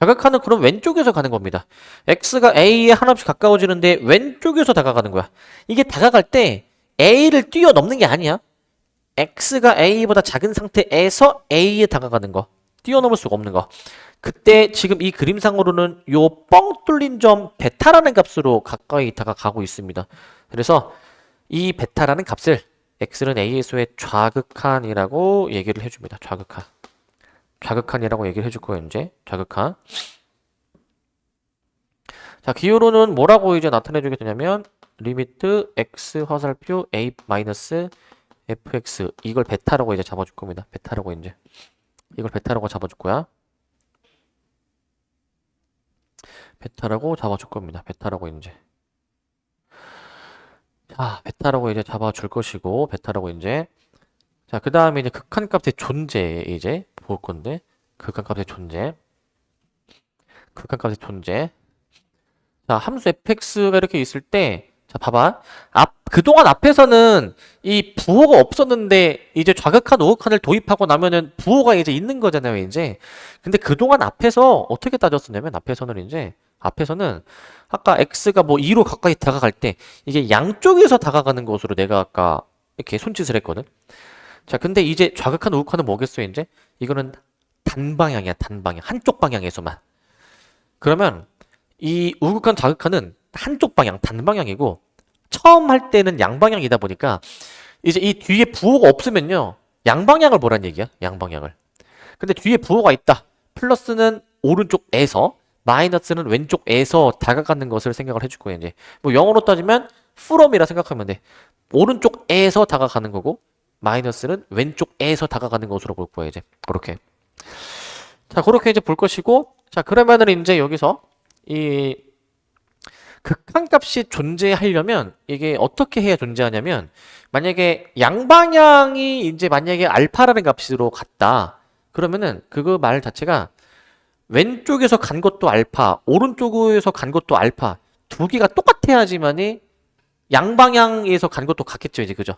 [SPEAKER 1] 자극한은 그럼 왼쪽에서 가는 겁니다. x가 a에 하나씩 가까워지는데 왼쪽에서 다가가는 거야. 이게 다가갈 때 a를 뛰어넘는 게 아니야. x가 a보다 작은 상태에서 a에 다가가는 거. 뛰어넘을 수가 없는 거. 그때 지금 이 그림상으로는 요 뻥 뚫린 점 베타라는 값으로 가까이 다가가고 있습니다. 그래서 이 베타라는 값을 x는 a에서의 좌극한이라고 얘기를 해줍니다. 좌극한. 좌극한이라고 얘기를 해줄 거예요, 이제. 좌극한. 자, 기호로는 뭐라고 이제 나타내주게 되냐면, 리미트 x 화살표 a 마이너스 fx. 이걸 베타라고 이제 잡아줄 겁니다. 베타라고 이제. 이걸 베타라고 잡아줄 거야. 베타라고 잡아줄 겁니다. 베타라고 이제. 자, 베타라고 이제 잡아줄 것이고, 베타라고 이제. 자, 그 다음에 이제 극한값의 존재 이제 볼 건데, 극한값의 존재. 극한값의 존재. 자, 함수 fx가 이렇게 있을 때, 자, 봐봐. 그동안 앞에서는 이 부호가 없었는데, 이제 좌극한, 우극한을 도입하고 나면은 부호가 이제 있는 거잖아요, 이제. 근데 그동안 앞에서 어떻게 따졌었냐면, 앞에서는 아까 x가 뭐 2로 가까이 다가갈 때, 이게 양쪽에서 다가가는 것으로 내가 아까 이렇게 손짓을 했거든. 자, 근데 이제 좌극한, 우극한은 뭐겠어요, 이제? 이거는 단방향이야, 단방향. 한쪽 방향에서만. 그러면 이 우극한, 좌극한은 한쪽 방향, 단방향이고 처음 할 때는 양방향이다 보니까 이제 이 뒤에 부호가 없으면요. 양방향을 보란 얘기야, 양방향을. 근데 뒤에 부호가 있다. 플러스는 오른쪽에서, 마이너스는 왼쪽에서 다가가는 것을 생각을 해줄 거예요, 이제. 뭐 영어로 따지면 from이라 생각하면 돼. 오른쪽에서 다가가는 거고 마이너스는 왼쪽에서 다가가는 것으로 볼 거예요, 이제. 그렇게. 자, 그렇게 이제 볼 것이고, 자, 그러면은 이제 여기서 이 극한값이 존재하려면 이게 어떻게 해야 존재하냐면, 만약에 양방향이 이제 만약에 알파라는 값으로 갔다. 그러면은 그거 말 자체가 왼쪽에서 간 것도 알파, 오른쪽에서 간 것도 알파, 두 개가 똑같아야지만이 양방향에서 간 것도 같겠죠, 이제. 그죠?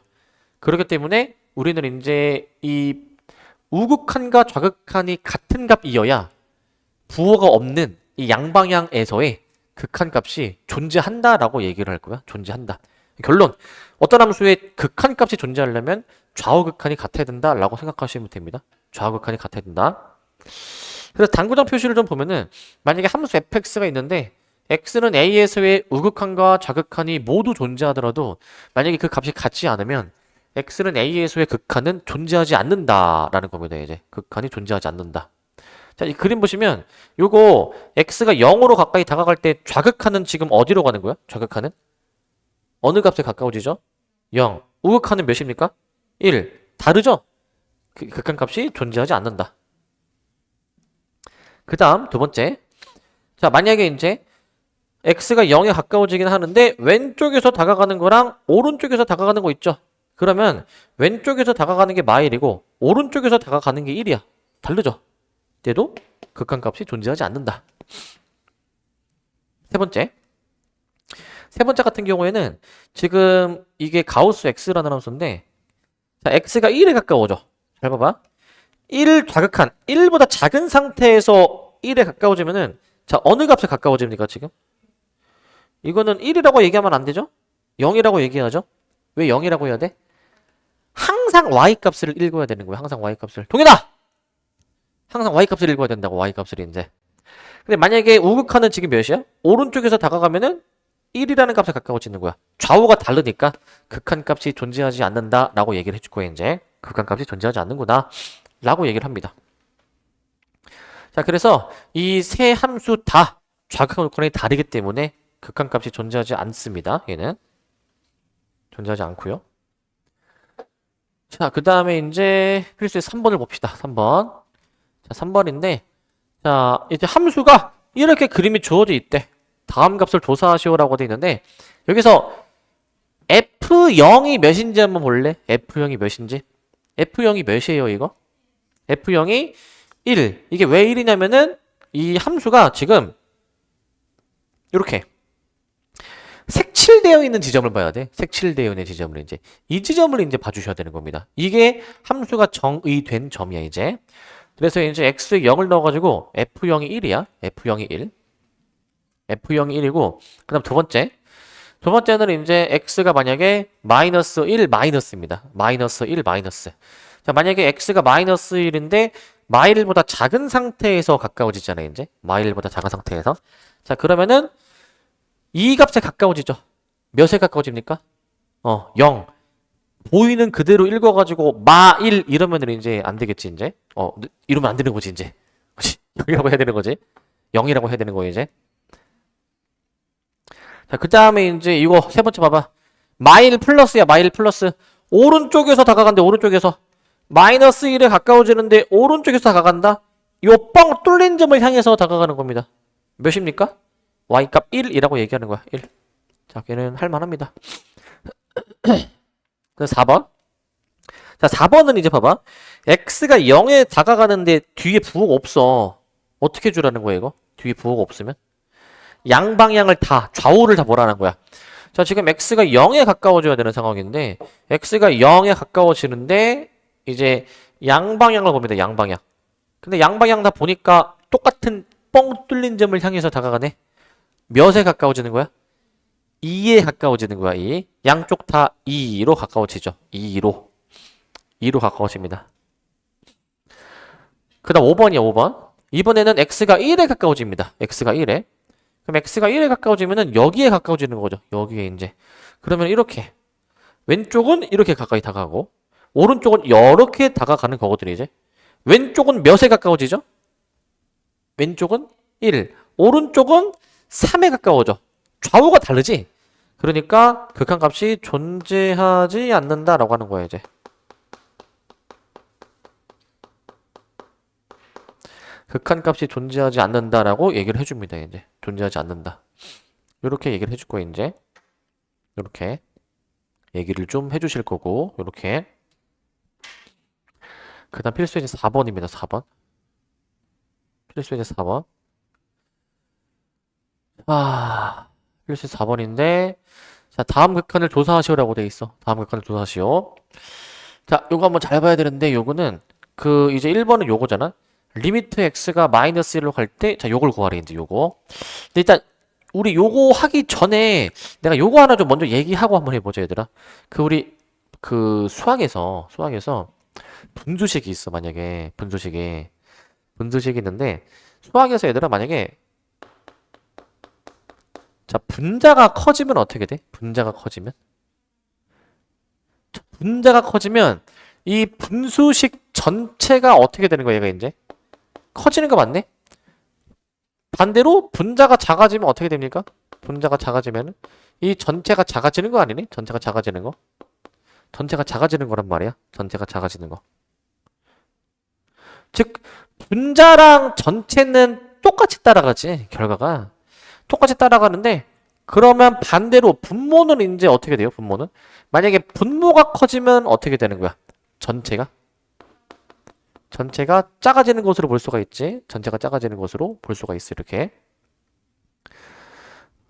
[SPEAKER 1] 그렇기 때문에 우리는 이제 이 우극한과 좌극한이 같은 값이어야 부호가 없는 이 양방향에서의 극한값이 존재한다라고 얘기를 할 거야. 존재한다. 결론. 어떤 함수의 극한값이 존재하려면 좌우극한이 같아야 된다라고 생각하시면 됩니다. 좌우극한이 같아야 된다. 그래서 당구장 표시를 좀 보면은 만약에 함수 fx가 있는데 x는 a에서의 우극한과 좌극한이 모두 존재하더라도 만약에 그 값이 같지 않으면 x는 a에서의 극한은 존재하지 않는다라는 겁니다. 이제 극한이 존재하지 않는다. 자, 이 그림 보시면 요거 x가 0으로 가까이 다가갈 때 좌극한은 지금 어디로 가는 거야? 좌극한은 어느 값에 가까워지죠? 0. 우극한은 몇입니까? 1. 다르죠? 극한값이 존재하지 않는다. 그 다음 두 번째. 자, 만약에 이제 x가 0에 가까워지긴 하는데 왼쪽에서 다가가는 거랑 오른쪽에서 다가가는 거 있죠? 그러면 왼쪽에서 다가가는 게 마일이고 오른쪽에서 다가가는 게 1이야. 다르죠? 때도 극한값이 존재하지 않는다. 세 번째. 세 번째 같은 경우에는 지금 이게 가우스 x라는 함수인데, 자, x가 1에 가까워져. 잘 봐봐. 1 좌극한 1보다 작은 상태에서 1에 가까워지면은, 자, 어느 값에 가까워집니까 지금? 이거는 1이라고 얘기하면 안 되죠? 0이라고 얘기하죠? 왜 0이라고 해야 돼? 항상 y값을 읽어야 되는 거야. 항상 y값을. 동현아! 항상 y값을 읽어야 된다고. y값을 이제. 근데 만약에 우극한은 지금 몇이야? 오른쪽에서 다가가면은 1이라는 값에 가까워지는 거야. 좌우가 다르니까 극한값이 존재하지 않는다라고 얘기를 해줄 거예요, 이제. 극한값이 존재하지 않는구나 라고 얘기를 합니다. 자, 그래서 이 세 함수 다 좌극한 조건이 다르기 때문에 극한값이 존재하지 않습니다. 얘는 존재하지 않고요. 자, 그 다음에 이제 필수의 3번을 봅시다. 3번. 자, 3번인데 자, 이제 함수가 이렇게 그림이 주어져 있대. 다음 값을 조사하시오라고 돼 있는데 여기서 F0이 몇인지 한번 볼래? F0이 몇인지? F0이 몇이에요, 이거? F0이 1. 이게 왜 1이냐면은 이 함수가 지금 이렇게 색칠되어 있는 지점을 봐야 돼. 색칠되어 있는 지점을 이제 이 지점을 이제 봐주셔야 되는 겁니다. 이게 함수가 정의된 점이야 이제. 그래서 이제 x에 0을 넣어가지고 f0이 1이야. f0이 1. f0이 1이고 그다음 두 번째는 이제 x가 만약에 마이너스 1 마이너스입니다. 마이너스 1 마이너스. 자, 만약에 x가 마이너스 1인데 마일보다 작은 상태에서 가까워지잖아요. 이제 마일보다 작은 상태에서. 자, 그러면은 이 값에 가까워지죠. 몇에 가까워집니까? 0. 보이는 그대로 읽어가지고 마1 이러면은 이제 안 되겠지 이제. 이러면 안 되는 거지 이제. 0이라고 해야 되는 거지. 0이라고 해야 되는 거예요 이제. 자, 그 다음에 이제 이거 세 번째 봐봐. 마일 플러스야 마일 플러스. 오른쪽에서 다가간대 오른쪽에서. 마이너스 1에 가까워지는데 오른쪽에서 다가간다. 요 뻥 뚫린 점을 향해서 다가가는 겁니다. 몇입니까? y값 1이라고 얘기하는 거야. 1. 자, 걔는 할만합니다. 그래서 4번. 자, 4번은 이제 봐봐. x가 0에 다가가는데 뒤에 부호가 없어. 어떻게 주라는 거야, 이거? 뒤에 부호가 없으면? 양방향을 다, 좌우를 다 뭐라는 거야. 자, 지금 x가 0에 가까워져야 되는 상황인데, x가 0에 가까워지는데, 이제 양방향을 봅니다, 양방향. 근데 양방향 다 보니까 똑같은 뻥 뚫린 점을 향해서 다가가네. 몇에 가까워지는 거야? 2에 가까워지는 거야. 2. 양쪽 다 2로 가까워지죠. 2로. 2로 가까워집니다. 그 다음 5번이야. 5번. 이번에는 x가 1에 가까워집니다. x가 1에. 그럼 x가 1에 가까워지면은 여기에 가까워지는 거죠. 여기에 이제. 그러면 이렇게. 왼쪽은 이렇게 가까이 다가가고 오른쪽은 이렇게 다가가는 거거든 이제. 왼쪽은 몇에 가까워지죠? 왼쪽은 1. 오른쪽은 3에 가까워져. 좌우가 다르지? 그러니까 극한값이 존재하지 않는다라고 하는 거야 이제. 극한값이 존재하지 않는다라고 얘기를 해줍니다 이제. 존재하지 않는다. 이렇게 얘기를 해줄 거야 이제. 이렇게 얘기를 좀 해주실 거고 이렇게. 그 다음 필수예제 4번입니다. 4번. 필수예제 4번. 필수 4번인데 자, 다음 극한을 조사하시오라고 돼 있어. 다음 극한을 조사하시오. 자, 요거 한번 잘 봐야 되는데 요거는 그 이제 1번은 요거잖아. 리미트 x가 마이너스 1로 갈 때 자, 요걸 구하래 이제 요거. 근데 일단 우리 요거 하기 전에 내가 요거 하나 좀 먼저 얘기하고 한번 해보자 얘들아. 우리 수학에서 분수식이 있어. 만약에 분수식이 있는데 수학에서 얘들아 만약에 자, 분자가 커지면 어떻게 돼? 분자가 커지면 이 분수식 전체가 어떻게 되는 거야, 얘가 이제? 커지는 거 맞네? 반대로 분자가 작아지면 어떻게 됩니까? 분자가 작아지면 이 전체가 작아지는 거 아니니? 전체가 작아지는 거. 전체가 작아지는 거란 말이야. 전체가 작아지는 거. 즉 분자랑 전체는 똑같이 따라가지. 결과가. 똑같이 따라가는데 그러면 반대로 분모는 이제 어떻게 돼요? 분모는? 만약에 분모가 커지면 어떻게 되는 거야? 전체가 작아지는 것으로 볼 수가 있지. 전체가 작아지는 것으로 볼 수가 있어. 이렇게.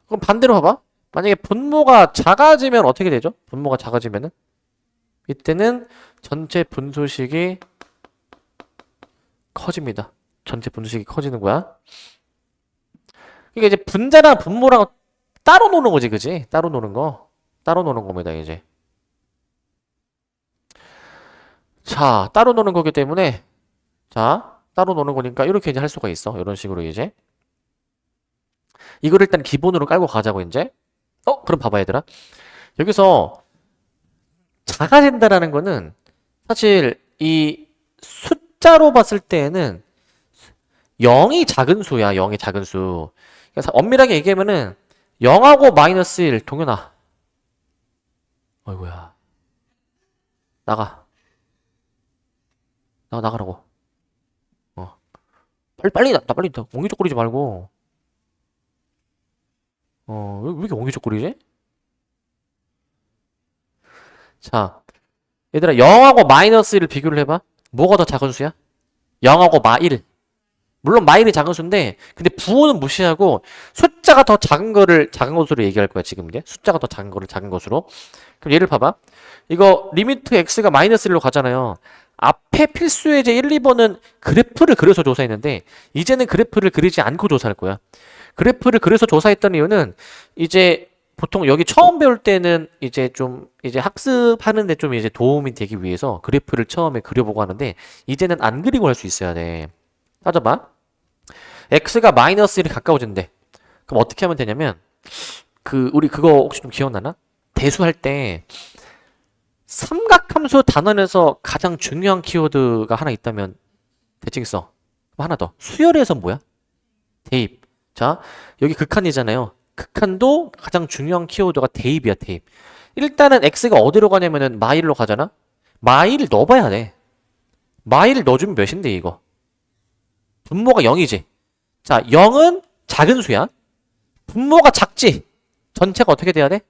[SPEAKER 1] 그럼 반대로 봐봐. 만약에 분모가 작아지면 어떻게 되죠? 분모가 작아지면은 이때는 전체 분수식이 커집니다. 전체 분수식이 커지는 거야. 그러니까 이제 분자랑 분모랑 따로 노는 거지, 그지? 따로 노는 겁니다, 이제. 자, 따로 노는 거기 때문에, 자, 따로 노는 거니까 이렇게 이제 할 수가 있어. 이런 식으로 이제. 이걸 일단 기본으로 깔고 가자고, 이제. 그럼 봐봐, 얘들아. 여기서 작아진다라는 거는 사실 이 숫자로 봤을 때에는 0이 작은 수야, 0이 작은 수. 그래서 엄밀하게 얘기하면은 0하고 마이너스 1 동현아. 어이구야. 나가. 나가라고. 어. 빨리 빨리 옹기적거리지 말고. 왜 이렇게 옹기적거리지? 자, 얘들아 0하고 마이너스 1을 비교를 해봐. 뭐가 더 작은 수야? 0하고 마 1. 물론 마일이 작은 수인데 근데 부호는 무시하고 숫자가 더 작은 거를 작은 것으로 얘기할 거야 지금 이제 숫자가 더 작은 거를 작은 것으로. 그럼 얘를 봐봐. 이거 리미트 x가 마이너스 1로 가잖아요. 앞에 필수 예제 1, 2번은 그래프를 그려서 조사했는데 이제는 그래프를 그리지 않고 조사할 거야. 그래프를 그려서 조사했던 이유는 이제 보통 여기 처음 배울 때는 이제 좀 이제 학습하는데 좀 이제 도움이 되기 위해서 그래프를 처음에 그려보고 하는데 이제는 안 그리고 할 수 있어야 돼. 따져봐. x가 마이너스 1이 가까워진대. 그럼 어떻게 하면 되냐면 우리 그거 혹시 좀 기억나나? 대수할 때 삼각함수 단원에서 가장 중요한 키워드가 하나 있다면 대칭 써. 그럼 하나 더. 수열에서 뭐야? 대입. 자, 여기 극한이잖아요. 극한도 가장 중요한 키워드가 대입이야, 대입. 일단은 x가 어디로 가냐면은 마일로 가잖아? 마일 넣어봐야 돼. 마일 넣어주면 몇인데, 이거? 분모가 0이지. 자, 0은 작은 수야. 분모가 작지. 전체가 어떻게 돼야 돼?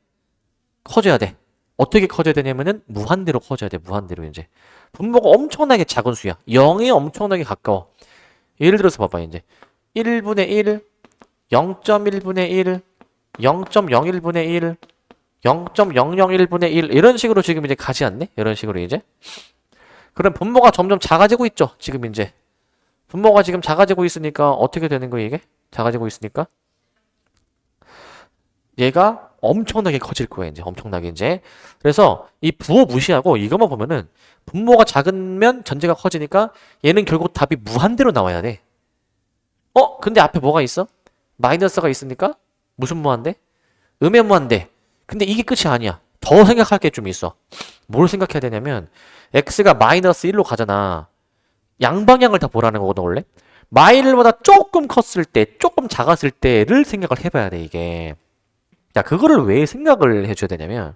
[SPEAKER 1] 커져야 돼. 어떻게 커져야 되냐면은 무한대로 커져야 돼. 무한대로 이제. 분모가 엄청나게 작은 수야. 0이 엄청나게 가까워. 예를 들어서 봐봐 이제. 1분의 1, 0.1분의 1, 0.01분의 1, 0.001분의 1 이런 식으로 지금 이제 가지 않네? 이런 식으로 이제. 그럼 분모가 점점 작아지고 있죠. 지금 이제. 분모가 지금 작아지고 있으니까 어떻게 되는 거야 이게? 작아지고 있으니까 얘가 엄청나게 커질 거야 이제 엄청나게 이제. 그래서 이 부호 무시하고 이것만 보면은 분모가 작으면 전체가 커지니까 얘는 결국 답이 무한대로 나와야 돼. 근데 앞에 뭐가 있어? 마이너스가 있으니까 무슨 무한대? 음의 무한대. 근데 이게 끝이 아니야. 더 생각할 게 좀 있어. 뭘 생각해야 되냐면 x가 마이너스 1로 가잖아. 양방향을 다 보라는 거거든 원래. 마일보다 조금 컸을 때, 조금 작았을 때를 생각을 해봐야 돼 이게. 자, 그거를 왜 생각을 해줘야 되냐면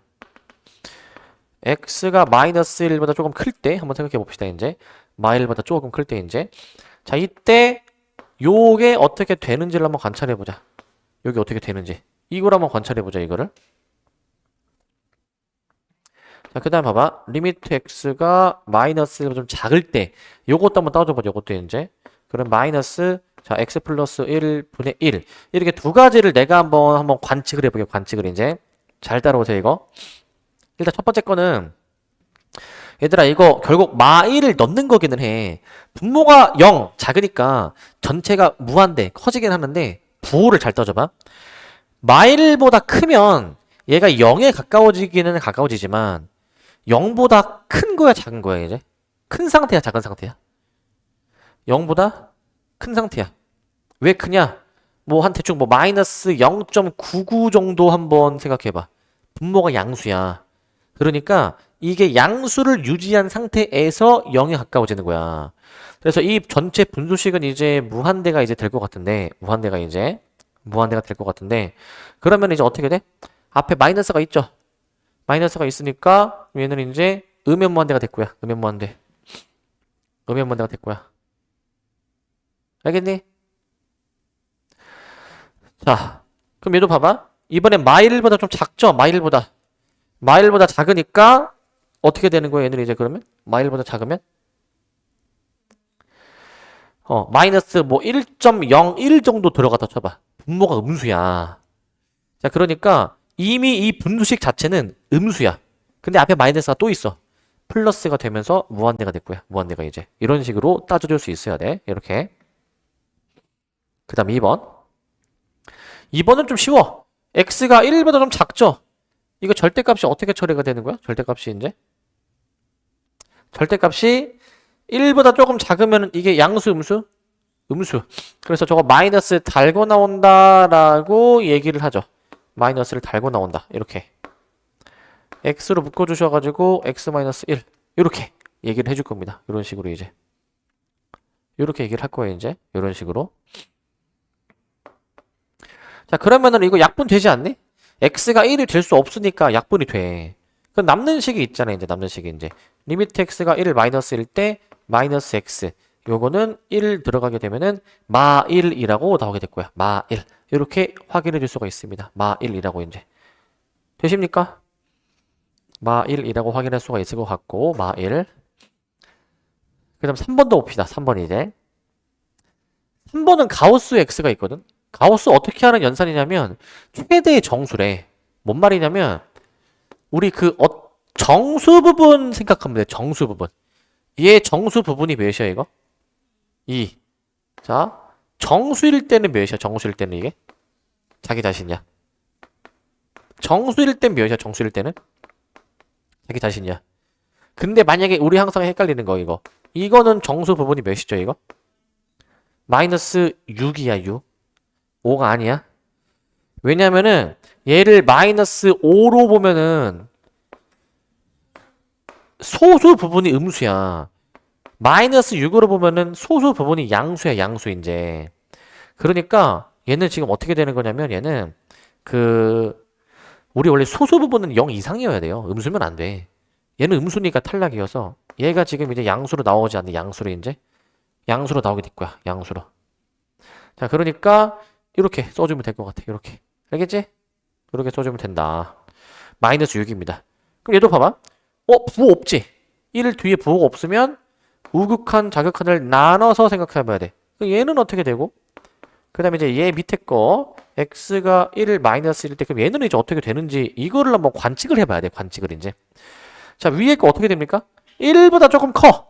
[SPEAKER 1] x가 마이너스 1보다 조금 클 때 한번 생각해 봅시다 이제. 마일보다 조금 클 때 이제. 자, 이때 요게 어떻게 되는지를 한번 관찰해 보자. 여기 어떻게 되는지 이걸 한번 관찰해 보자 이거를. 자, 그 다음 봐봐. 리미트 x가 마이너스 1보다 좀 작을 때 요것도 한번 따져보자. 요것도 이제. 그럼 마이너스 자 x 플러스 1분의 1 이렇게 두 가지를 내가 한번 관측을 해보게. 관측을 이제 잘 따라오세요 이거. 일단 첫 번째 거는 얘들아 이거 결국 마일을 넣는 거기는 해. 분모가 0 작으니까 전체가 무한대 커지긴 하는데 부호를 잘 따져봐. 마일보다 크면 얘가 0에 가까워지기는 가까워지지만 0보다 큰 거야 작은 거야 이제? 큰 상태야 작은 상태야? 0보다 큰 상태야. 왜 크냐? 뭐 한 대충 뭐 마이너스 0.99 정도 한번 생각해봐. 분모가 양수야. 그러니까 이게 양수를 유지한 상태에서 0에 가까워지는 거야. 그래서 이 전체 분수식은 이제 무한대가 이제 될 것 같은데 무한대가 될 것 같은데 그러면 이제 어떻게 돼? 앞에 마이너스가 있죠. 마이너스가 있으니까 얘는 이제 음의 무한대가 됐고요. 음의 무한대. 음의 무한대가 됐고요. 알겠니? 자, 그럼 얘도 봐봐. 이번엔 마일보다 좀 작죠? 마일보다 작으니까 어떻게 되는 거예요? 얘는 이제 그러면 마일보다 작으면 마이너스 뭐 1.01 정도 들어갔다 쳐봐. 분모가 음수야. 자, 그러니까 이미 이 분수식 자체는 음수야. 근데 앞에 마이너스가 또 있어. 플러스가 되면서 무한대가 됐고요. 무한대가 이제 이런 식으로 따져줄 수 있어야 돼. 이렇게. 그 다음 2번. 2번은 좀 쉬워. x가 1보다 좀 작죠? 이거 절대값이 어떻게 처리가 되는 거야? 절대값이 이제 절대값이 1보다 조금 작으면 이게 양수 음수? 음수. 그래서 저거 마이너스 달고 나온다라고 얘기를 하죠. 마이너스를 달고 나온다. 이렇게 x로 묶어주셔가지고 x 마이너스 1 이렇게 얘기를 해줄 겁니다. 이런 식으로 이제 이렇게 얘기를 할 거예요. 이제 이런 식으로. 자, 그러면은 이거 약분 되지 않니? x가 1이 될 수 없으니까 약분이 돼. 그럼 남는 식이 있잖아, 이제 남는 식이 이제. 리미트 x가 1을 마이너스일 때 마이너스 x. 요거는 1 들어가게 되면은 마 1이라고 나오게 될 거야. 마 1. 이렇게 확인해 줄 수가 있습니다. 마 1이라고 이제. 되십니까? 마 1이라고 확인할 수가 있을 것 같고, 마 1. 그 다음 3번도 봅시다. 3번 이제. 3번은 가우스 x가 있거든. 가우스 어떻게 하는 연산이냐면 최대의 정수래. 뭔 말이냐면 우리 정수 부분 생각하면 돼. 정수 부분. 얘 정수 부분이 몇이야 이거? 2. 자, 정수일 때는 몇이야? 정수일 때는 이게? 자기 자신이야. 정수일 땐 몇이야? 정수일 때는? 자기 자신이야. 근데 만약에 우리 항상 헷갈리는 거 이거. 이거는 정수 부분이 몇이죠 이거? 마이너스 6이야 6. 5가 아니야. 왜냐면은 얘를 마이너스 5로 보면은 소수 부분이 음수야. 마이너스 6으로 보면은 소수 부분이 양수야 양수 이제. 그러니까 얘는 지금 어떻게 되는 거냐면 얘는 우리 원래 소수 부분은 0 이상이어야 돼요. 음수면 안 돼. 얘는 음수니까 탈락이어서 얘가 지금 이제 양수로 나오지 않는 양수로 이제 양수로 나오게 될 거야. 양수로. 자, 그러니까 이렇게 써주면 될 것 같아. 이렇게. 알겠지? 이렇게 써주면 된다. 마이너스 6입니다. 그럼 얘도 봐봐. 부호 없지? 1 뒤에 부호가 없으면 우극한, 자극한을 나눠서 생각해봐야 돼. 그럼 얘는 어떻게 되고? 그 다음에 이제 얘 밑에 거 x가 1을 마이너스일 때 그럼 얘는 이제 어떻게 되는지 이거를 한번 관측을 해봐야 돼. 관측을 이제. 자, 위에 거 어떻게 됩니까? 1보다 조금 커.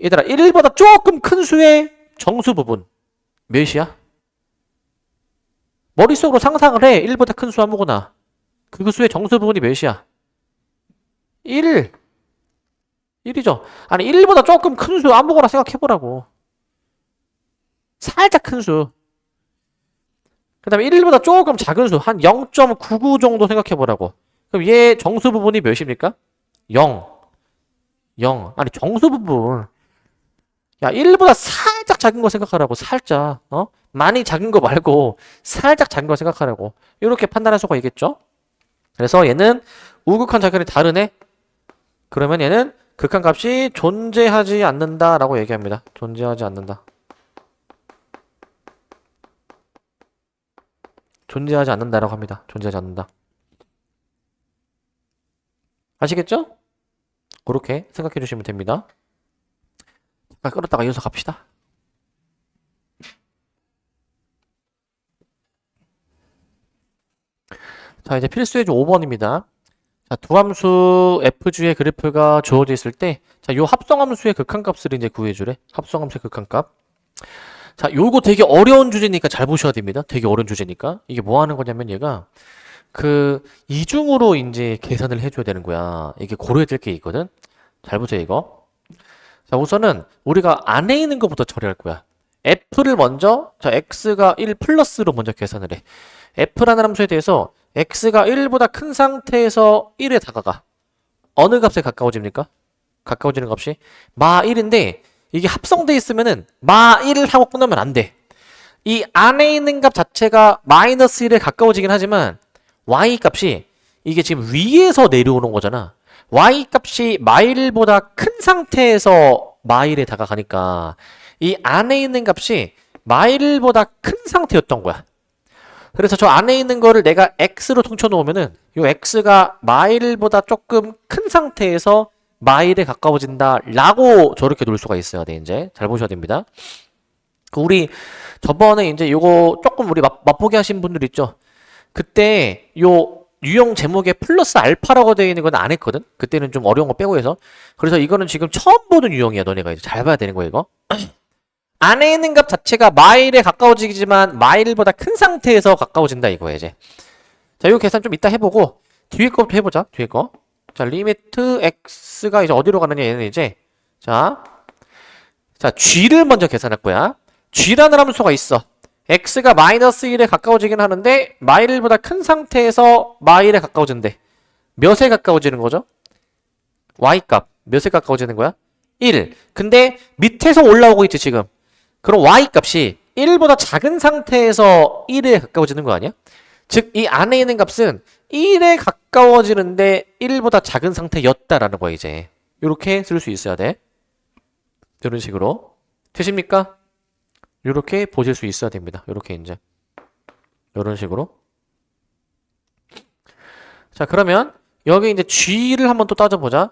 [SPEAKER 1] 얘들아, 1보다 조금 큰 수의 정수 부분 몇이야? 머릿속으로 상상을 해. 1보다 큰 수 아무거나. 그 수의 정수 부분이 몇이야? 1. 1이죠. 아니 1보다 조금 큰 수 아무거나 생각해보라고. 살짝 큰 수. 그 다음에 1보다 조금 작은 수. 한 0.99 정도 생각해보라고. 그럼 얘 정수 부분이 몇입니까? 0. 0. 아니 정수 부분. 야 1보다 살짝 작은 거 생각하라고. 살짝. 많이 작은 거 말고 살짝 작은 거 생각하라고. 이렇게 판단할 수가 있겠죠? 그래서 얘는 우극한 자극이 다르네? 그러면 얘는 극한값이 존재하지 않는다라고 얘기합니다. 존재하지 않는다. 존재하지 않는다라고 합니다. 존재하지 않는다. 아시겠죠? 그렇게 생각해 주시면 됩니다. 잠깐 끌었다가 이어서 갑시다. 자, 이제 필수예제 5번입니다. 자, 두 함수 fg의 그래프가 주어져 있을 때, 자, 요 합성함수의 극한값을 이제 구해주래. 합성함수의 극한값. 자, 요거 되게 어려운 주제니까 잘 보셔야 됩니다. 되게 어려운 주제니까. 이게 뭐 하는 거냐면 얘가 이중으로 이제 계산을 해줘야 되는 거야. 이게 고려해야 될 게 있거든. 잘 보세요, 이거. 자, 우선은 우리가 안에 있는 것부터 처리할 거야. f를 먼저, 자, x가 1 플러스로 먼저 계산을 해. f라는 함수에 대해서 x가 1보다 큰 상태에서 1에 다가가. 어느 값에 가까워집니까? 가까워지는 값이 마 1인데 이게 합성돼 있으면은 마 1을 하고 끝나면 안 돼. 이 안에 있는 값 자체가 마이너스 1에 가까워지긴 하지만 y 값이 이게 지금 위에서 내려오는 거잖아. y 값이 마 1보다 큰 상태에서 마 1에 다가가니까 이 안에 있는 값이 마 1보다 큰 상태였던 거야. 그래서 저 안에 있는 거를 내가 x로 통쳐 놓으면은 요 x가 마 1보다 조금 큰 상태에서 마 1에 가까워진다 라고 저렇게 놓을 수가 있어야 돼. 이제 잘 보셔야 됩니다. 우리 저번에 이제 요거 조금 우리 맛보기 하신 분들 있죠. 그때 요 유형 제목에 플러스 알파라고 되어 있는 건 안 했거든. 그때는 좀 어려운 거 빼고 해서. 그래서 이거는 지금 처음 보는 유형이야. 너네가 이제 잘 봐야 되는 거야 이거. 안에 있는 값 자체가 마 1에 가까워지지만 마 1보다 큰 상태에서 가까워진다 이거야 이제. 자, 요 계산 좀 이따 해보고 뒤에 거부터 해보자. 뒤에 거. 자, 리미트 x가 이제 어디로 가느냐 얘는 이제 자, g를 먼저 계산할 거야. g라는 함수가 있어. x가 마이너스 1에 가까워지긴 하는데 마 1보다 큰 상태에서 마 1에 가까워진대. 몇에 가까워지는 거죠? y값 몇에 가까워지는 거야? 1. 근데 밑에서 올라오고 있지 지금. 그럼 y 값이 1보다 작은 상태에서 1에 가까워지는 거 아니야? 즉, 이 안에 있는 값은 1에 가까워지는데 1보다 작은 상태였다라는 거야, 이제. 이렇게 쓸 수 있어야 돼. 이런 식으로. 되십니까? 이렇게 보실 수 있어야 됩니다. 이렇게 이제. 이런 식으로. 자, 그러면 여기 이제 G를 한번 또 따져보자.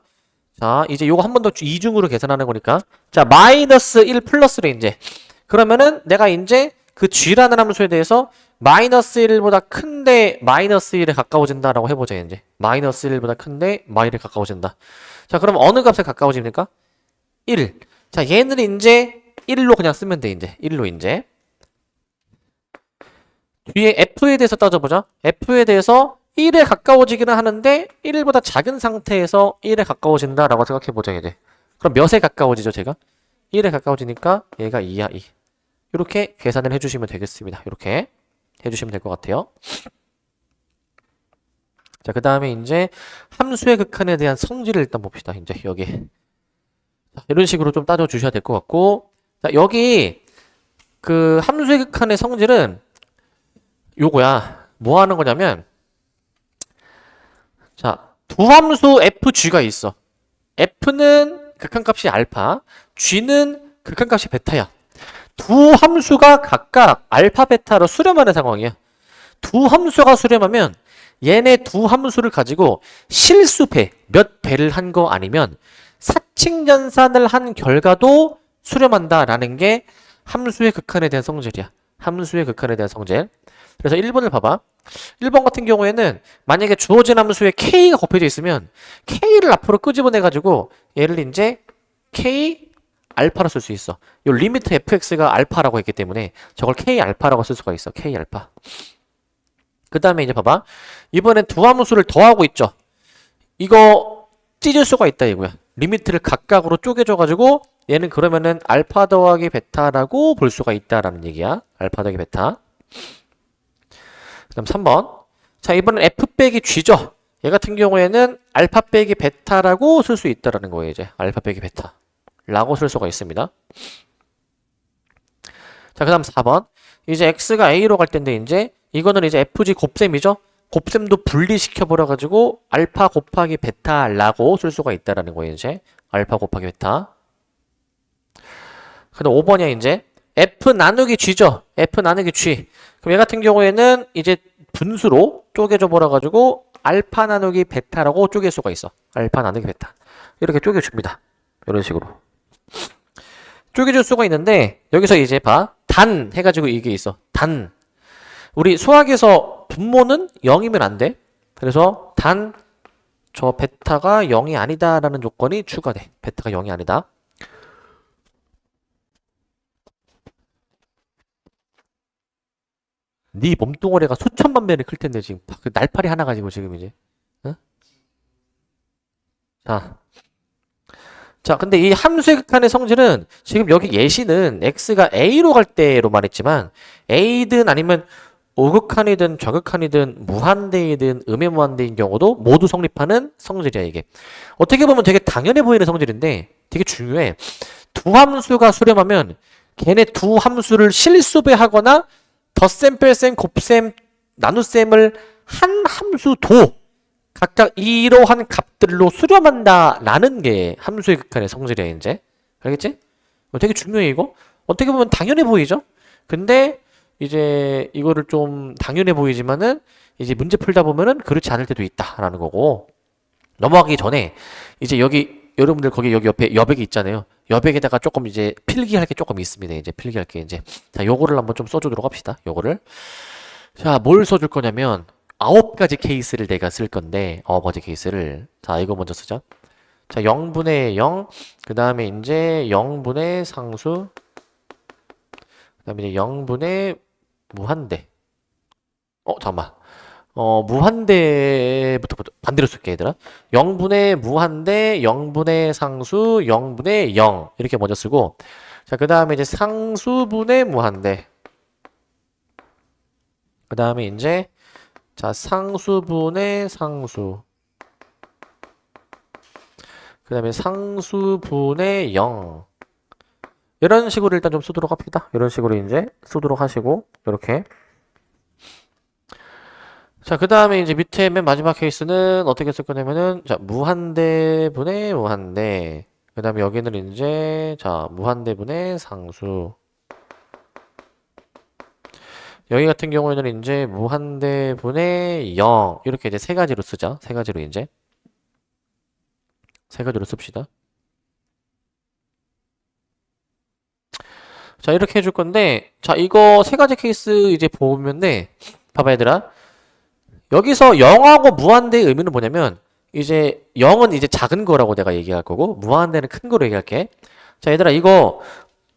[SPEAKER 1] 자, 이제 요거 한 번 더 이중으로 계산하는 거니까. 자, 마이너스 1 플러스래, 이제. 그러면은 내가 이제 그 G라는 함수에 대해서 마이너스 1보다 큰데 마이너스 1에 가까워진다라고 해보자, 이제. 마이너스 1보다 큰데 마이너스에 가까워진다. 자, 그럼 어느 값에 가까워집니까? 1. 자, 얘는 이제 1로 그냥 쓰면 돼, 이제. 1로 이제. 뒤에 F에 대해서 따져보자. F에 대해서 1에 가까워지기는 하는데 1보다 작은 상태에서 1에 가까워진다라고 생각해보자, 이제. 그럼 몇에 가까워지죠, 제가? 1에 가까워지니까 얘가 2야, 2. 이렇게 계산을 해주시면 되겠습니다. 이렇게 해주시면 될 것 같아요. 자, 그 다음에 이제 함수의 극한에 대한 성질을 일단 봅시다. 이제 여기. 자, 이런 식으로 좀 따져주셔야 될 것 같고. 자, 여기 그 함수의 극한의 성질은 요거야. 뭐 하는 거냐면, 자, 두 함수 fg가 있어. f는 극한값이 알파, g는 극한값이 베타야. 두 함수가 각각 알파, 베타로 수렴하는 상황이야. 두 함수가 수렴하면 얘네 두 함수를 가지고 실수배, 몇 배를 한 거 아니면 사칙연산을 한 결과도 수렴한다라는 게 함수의 극한에 대한 성질이야. 함수의 극한에 대한 성질. 그래서 1번을 봐봐. 1번 같은 경우에는 만약에 주어진 함수에 k가 곱해져 있으면 k를 앞으로 끄집어내가지고 얘를 이제 k 알파로 쓸 수 있어. 이 리미트 fx가 알파라고 했기 때문에 저걸 k 알파라고 쓸 수가 있어. k 알파. 그 다음에 이제 봐봐. 이번엔 두 함수를 더하고 있죠. 이거 찢을 수가 있다 이거야. 리미트를 각각으로 쪼개줘가지고 얘는 그러면은 알파 더하기 베타라고 볼 수가 있다라는 얘기야. 알파 더하기 베타. 그 다음 3번. 자, 이번엔 f 빼기 g죠. 얘 같은 경우에는 알파 빼기 베타라고 쓸 수 있다라는 거예요. 이제 알파 빼기 베타 라고 쓸 수가 있습니다. 자, 그 다음 4번. 이제 x가 a로 갈 텐데 이제 이거는 이제 fg 곱셈이죠. 곱셈도 분리시켜 버려가지고 알파 곱하기 베타라고 쓸 수가 있다라는 거예요. 이제 알파 곱하기 베타. 그 다음 5번이야 이제 f 나누기 g죠. f 나누기 g. 그럼 얘 같은 경우에는 이제 분수로 쪼개줘 버려가지고 알파 나누기 베타라고 쪼갤 수가 있어. 알파 나누기 베타. 이렇게 쪼개줍니다. 이런 식으로. 쪼개줄 수가 있는데 여기서 이제 봐. 단 해가지고 이게 있어. 단. 우리 수학에서 분모는 0이면 안 돼. 그래서 단 저 베타가 0이 아니다라는 조건이 추가돼. 베타가 0이 아니다. 네 몸뚱어리가 수천만 배는 클 텐데 지금 그 날파리 하나 가지고 지금 이제. 응? 자, 근데 이 함수의 극한의 성질은 지금 여기 예시는 x가 a로 갈 때로 말했지만 a든 아니면 오극한이든 좌극한이든 무한대이든 음의 무한대인 경우도 모두 성립하는 성질이야 이게. 어떻게 보면 되게 당연해 보이는 성질인데 되게 중요해. 두 함수가 수렴하면 걔네 두 함수를 실수배하거나 덧셈, 뺄셈, 곱셈, 나눗셈을 한 함수도 각각 이러한 값들로 수렴한다라는 게 함수의 극한의 성질이야 이제. 알겠지? 되게 중요해 이거. 어떻게 보면 당연해 보이죠? 근데 이제 이거를 좀 당연해 보이지만은 이제 문제 풀다 보면은 그렇지 않을 때도 있다라는 거고. 넘어가기 전에 이제 여기 여러분들 거기 여기 옆에 여백이 있잖아요. 여백에다가 조금 이제 필기할 게 조금 있습니다. 이제 필기할 게 이제. 자, 요거를 한번 좀 써주도록 합시다. 요거를. 자, 뭘 써줄 거냐면 9가지 케이스를 내가 쓸 건데 9가지 케이스를. 자, 이거 먼저 쓰자. 자, 0분의 0, 그 다음에 이제 0분의 상수, 그 다음에 이제 0분의 무한대. 잠깐만. 무한대부터 반대로 쓸게, 얘들아. 0분의 무한대, 0분의 상수, 0분의 0. 이렇게 먼저 쓰고. 자, 그 다음에 이제 상수분의 무한대. 그 다음에 이제, 자, 상수분의 상수. 그 다음에 상수분의 0. 이런 식으로 일단 좀 쓰도록 합시다. 이런 식으로 이제 쓰도록 하시고, 이렇게. 자, 그 다음에 이제 밑에 맨 마지막 케이스는 어떻게 쓸 거냐면은, 자, 무한대분의 무한대. 그 다음에 여기는 이제, 자, 무한대분의 상수. 여기 같은 경우에는 이제 무한대분의 0. 이렇게 이제 세 가지로 쓰자. 세 가지로 이제. 세 가지로 씁시다. 자, 이렇게 해줄 건데, 자, 이거 세 가지 케이스 이제 보면 돼. 봐봐, 얘들아. 여기서 0하고 무한대의 의미는 뭐냐면, 이제 0은 이제 작은 거라고 내가 얘기할 거고, 무한대는 큰 거로 얘기할게. 자, 얘들아, 이거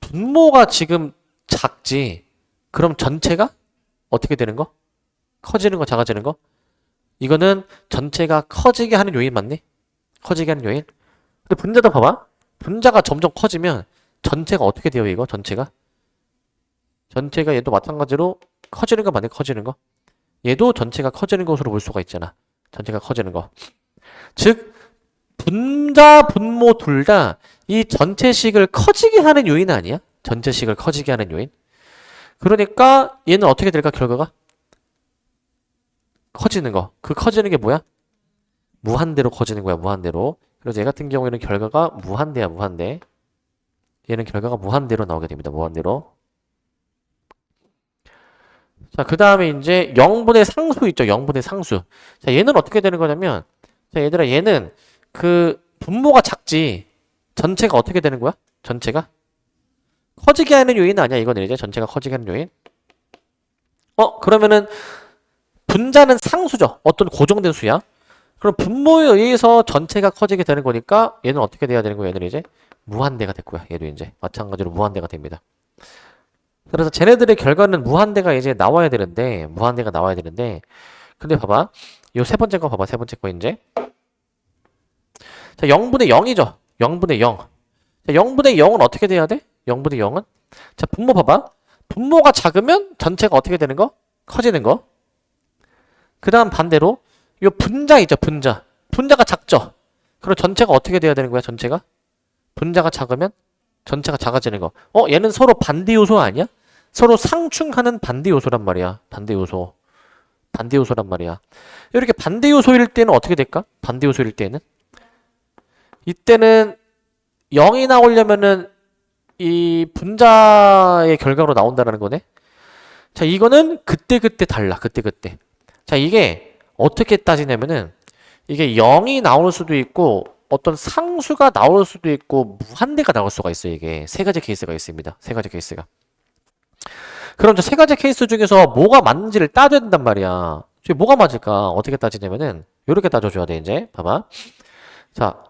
[SPEAKER 1] 분모가 지금 작지? 그럼 전체가 어떻게 되는 거? 커지는 거, 작아지는 거? 이거는 전체가 커지게 하는 요인 맞니? 커지게 하는 요인? 근데 분자도 봐봐. 분자가 점점 커지면 전체가 어떻게 돼요, 이거? 전체가? 전체가 얘도 마찬가지로 커지는 거 맞네, 커지는 거? 얘도 전체가 커지는 것으로 볼 수가 있잖아. 전체가 커지는 거. 즉, 분자, 분모 둘 다 이 전체식을 커지게 하는 요인 아니야? 전체식을 커지게 하는 요인? 그러니까 얘는 어떻게 될까, 결과가? 커지는 거. 그 커지는 게 뭐야? 무한대로 커지는 거야, 무한대로. 그래서 얘 같은 경우에는 결과가 무한대야, 무한대. 얘는 결과가 무한대로 나오게 됩니다, 무한대로. 자, 그 다음에 이제 0분의 상수 있죠, 0분의 상수. 자, 얘는 어떻게 되는 거냐면, 자, 얘들아, 얘는 그 분모가 작지. 전체가 어떻게 되는 거야? 전체가? 커지게 하는 요인 아니야, 이거는 이제 전체가 커지게 하는 요인. 그러면은 분자는 상수죠. 어떤 고정된 수야. 그럼 분모에 의해서 전체가 커지게 되는 거니까 얘는 어떻게 돼야 되는 거야? 얘는 이제 무한대가 됐고요. 얘도 이제 마찬가지로 무한대가 됩니다. 그래서 쟤네들의 결과는 무한대가 이제 나와야 되는데, 무한대가 나와야 되는데, 근데 봐봐. 요 세 번째 거 봐봐. 세 번째 거 이제. 자, 0분의 0이죠. 0분의 0. 자, 0분의 0은 어떻게 돼야 돼? 0분의 0은? 자, 분모 봐봐. 분모가 작으면 전체가 어떻게 되는 거? 커지는 거. 그 다음 반대로 요 분자 있죠, 분자. 분자가 작죠. 그럼 전체가 어떻게 돼야 되는 거야, 전체가? 분자가 작으면 전체가 작아지는 거. 얘는 서로 반대 요소 아니야? 서로 상충하는 반대 요소란 말이야. 반대 요소. 반대 요소란 말이야. 이렇게 반대 요소일 때는 어떻게 될까? 반대 요소일 때는? 이때는 0이 나오려면은 이 분자의 결과로 나온다는 거네. 자, 이거는 그때그때 달라. 그때그때. 자, 이게 어떻게 따지냐면은 이게 0이 나올 수도 있고 어떤 상수가 나올 수도 있고 무한대가 나올 수가 있어요. 이게 세 가지 케이스가 있습니다. 세 가지 케이스가. 그럼 저 세 가지 케이스 중에서 뭐가 맞는지를 따져야 된단 말이야. 저게 뭐가 맞을까? 어떻게 따지냐면은 이렇게 따져줘야 돼. 이제 봐봐. 자,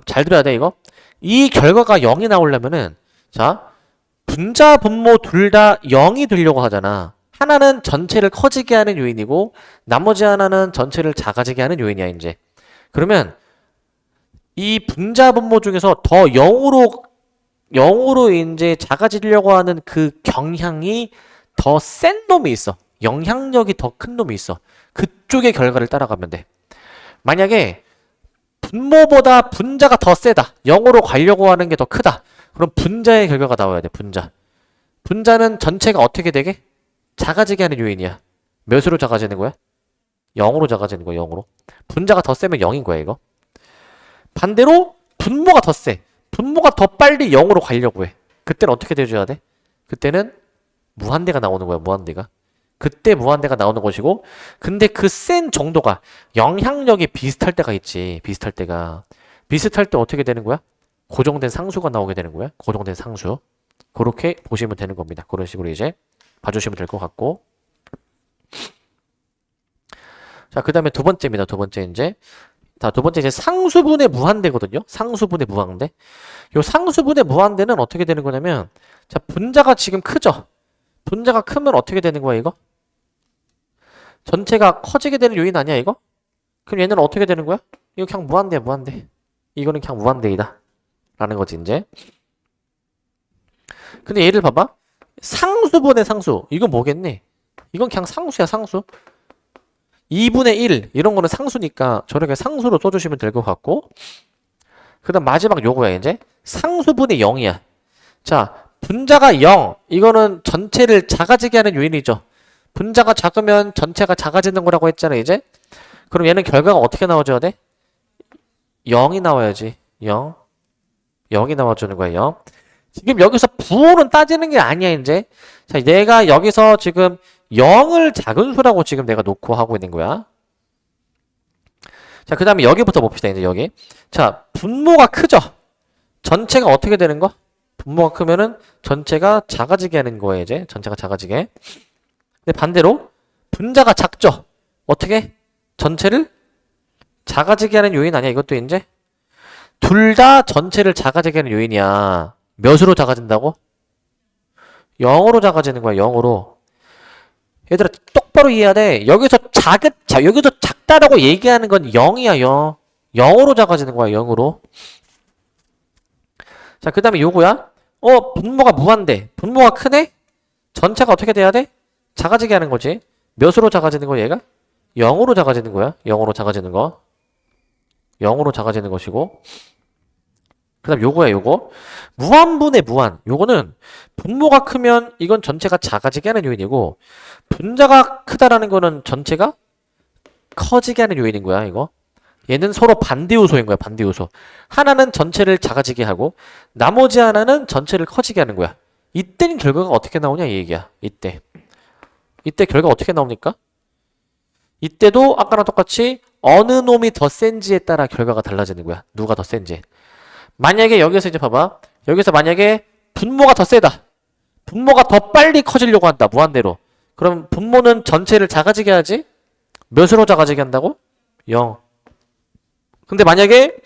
[SPEAKER 1] 잘 들어야 돼 이거. 이 결과가 0이 나오려면은 자, 분자 분모 둘 다 0이 되려고 하잖아. 하나는 전체를 커지게 하는 요인이고 나머지 하나는 전체를 작아지게 하는 요인이야 이제. 그러면 이 분자 분모 중에서 더 0으로 이제 작아지려고 하는 그 경향이 더 센 놈이 있어. 영향력이 더 큰 놈이 있어. 그쪽의 결과를 따라가면 돼. 만약에 분모보다 분자가 더 세다. 0으로 가려고 하는 게 더 크다. 그럼 분자의 결과가 나와야 돼. 분자. 분자는 전체가 어떻게 되게? 작아지게 하는 요인이야. 몇으로 작아지는 거야? 0으로 작아지는 거야. 0으로. 분자가 더 세면 0인 거야 이거. 반대로 분모가 더 세. 분모가 더 빨리 0으로 가려고 해. 그때는 어떻게 돼줘야 돼? 그때는 무한대가 나오는 거야. 무한대가. 그때 무한대가 나오는 것이고, 근데 그 센 정도가 영향력이 비슷할 때가 있지. 비슷할 때가. 비슷할 때 어떻게 되는 거야? 고정된 상수가 나오게 되는 거야. 고정된 상수. 그렇게 보시면 되는 겁니다. 그런 식으로 이제 봐주시면 될 것 같고. 자, 그 다음에 두 번째입니다. 두 번째 이제. 자, 두 번째 이제 상수분의 무한대거든요. 상수분의 무한대. 요 상수분의 무한대는 어떻게 되는 거냐면, 자, 분자가 지금 크죠? 분자가 크면 어떻게 되는 거야, 이거? 전체가 커지게 되는 요인 아니야, 이거? 그럼 얘는 어떻게 되는 거야? 이거 그냥 무한대야, 무한대. 이거는 그냥 무한대이다. 라는 거지, 이제. 근데 얘를 봐봐. 상수분의 상수. 이건 뭐겠니? 이건 그냥 상수야, 상수. 2분의 1. 이런 거는 상수니까 저렇게 상수로 써주시면 될 것 같고. 그 다음 마지막 요거야, 이제. 상수분의 0이야. 자, 분자가 0. 이거는 전체를 작아지게 하는 요인이죠. 분자가 작으면 전체가 작아지는 거라고 했잖아, 이제. 그럼 얘는 결과가 어떻게 나와줘야 돼? 0이 나와야지. 0. 0이 나와주는 거야, 0. 지금 여기서 부호는 따지는 게 아니야, 이제. 자, 내가 여기서 지금 0을 작은 수라고 지금 내가 놓고 하고 있는 거야. 자, 그 다음에 여기부터 봅시다, 이제 여기. 자, 분모가 크죠? 전체가 어떻게 되는 거? 분모가 크면은 전체가 작아지게 하는 거예요, 이제. 전체가 작아지게. 근데 반대로 분자가 작죠? 어떻게? 전체를 작아지게 하는 요인 아니야, 이것도 이제? 둘 다 전체를 작아지게 하는 요인이야. 몇으로 작아진다고? 0으로 작아지는 거야, 0으로. 얘들아, 똑바로 이해해야 돼. 여기서 여기서 작다라고 얘기하는 건 0이야, 0. 0으로 작아지는 거야, 0으로. 자, 그 다음에 요거야. 분모가 무한대. 분모가 크네? 전체가 어떻게 돼야 돼? 작아지게 하는 거지. 몇으로 작아지는 거야, 얘가? 0으로 작아지는 거야. 0으로 작아지는 거. 0으로 작아지는 것이고. 그 다음 요거야, 요거. 무한분의 무한. 요거는 분모가 크면 이건 전체가 작아지게 하는 요인이고, 분자가 크다라는 거는 전체가 커지게 하는 요인인 거야, 이거. 얘는 서로 반대 요소인 거야, 반대 요소. 하나는 전체를 작아지게 하고, 나머지 하나는 전체를 커지게 하는 거야. 이때는 결과가 어떻게 나오냐, 이 얘기야. 이때 결과 어떻게 나옵니까? 이때도 아까랑 똑같이 어느 놈이 더 센지에 따라 결과가 달라지는 거야. 누가 더 센지. 만약에 여기서 이제 봐봐. 여기서 만약에 분모가 더 세다. 분모가 더 빨리 커지려고 한다. 무한대로. 그럼 분모는 전체를 작아지게 하지? 몇으로 작아지게 한다고? 0. 근데 만약에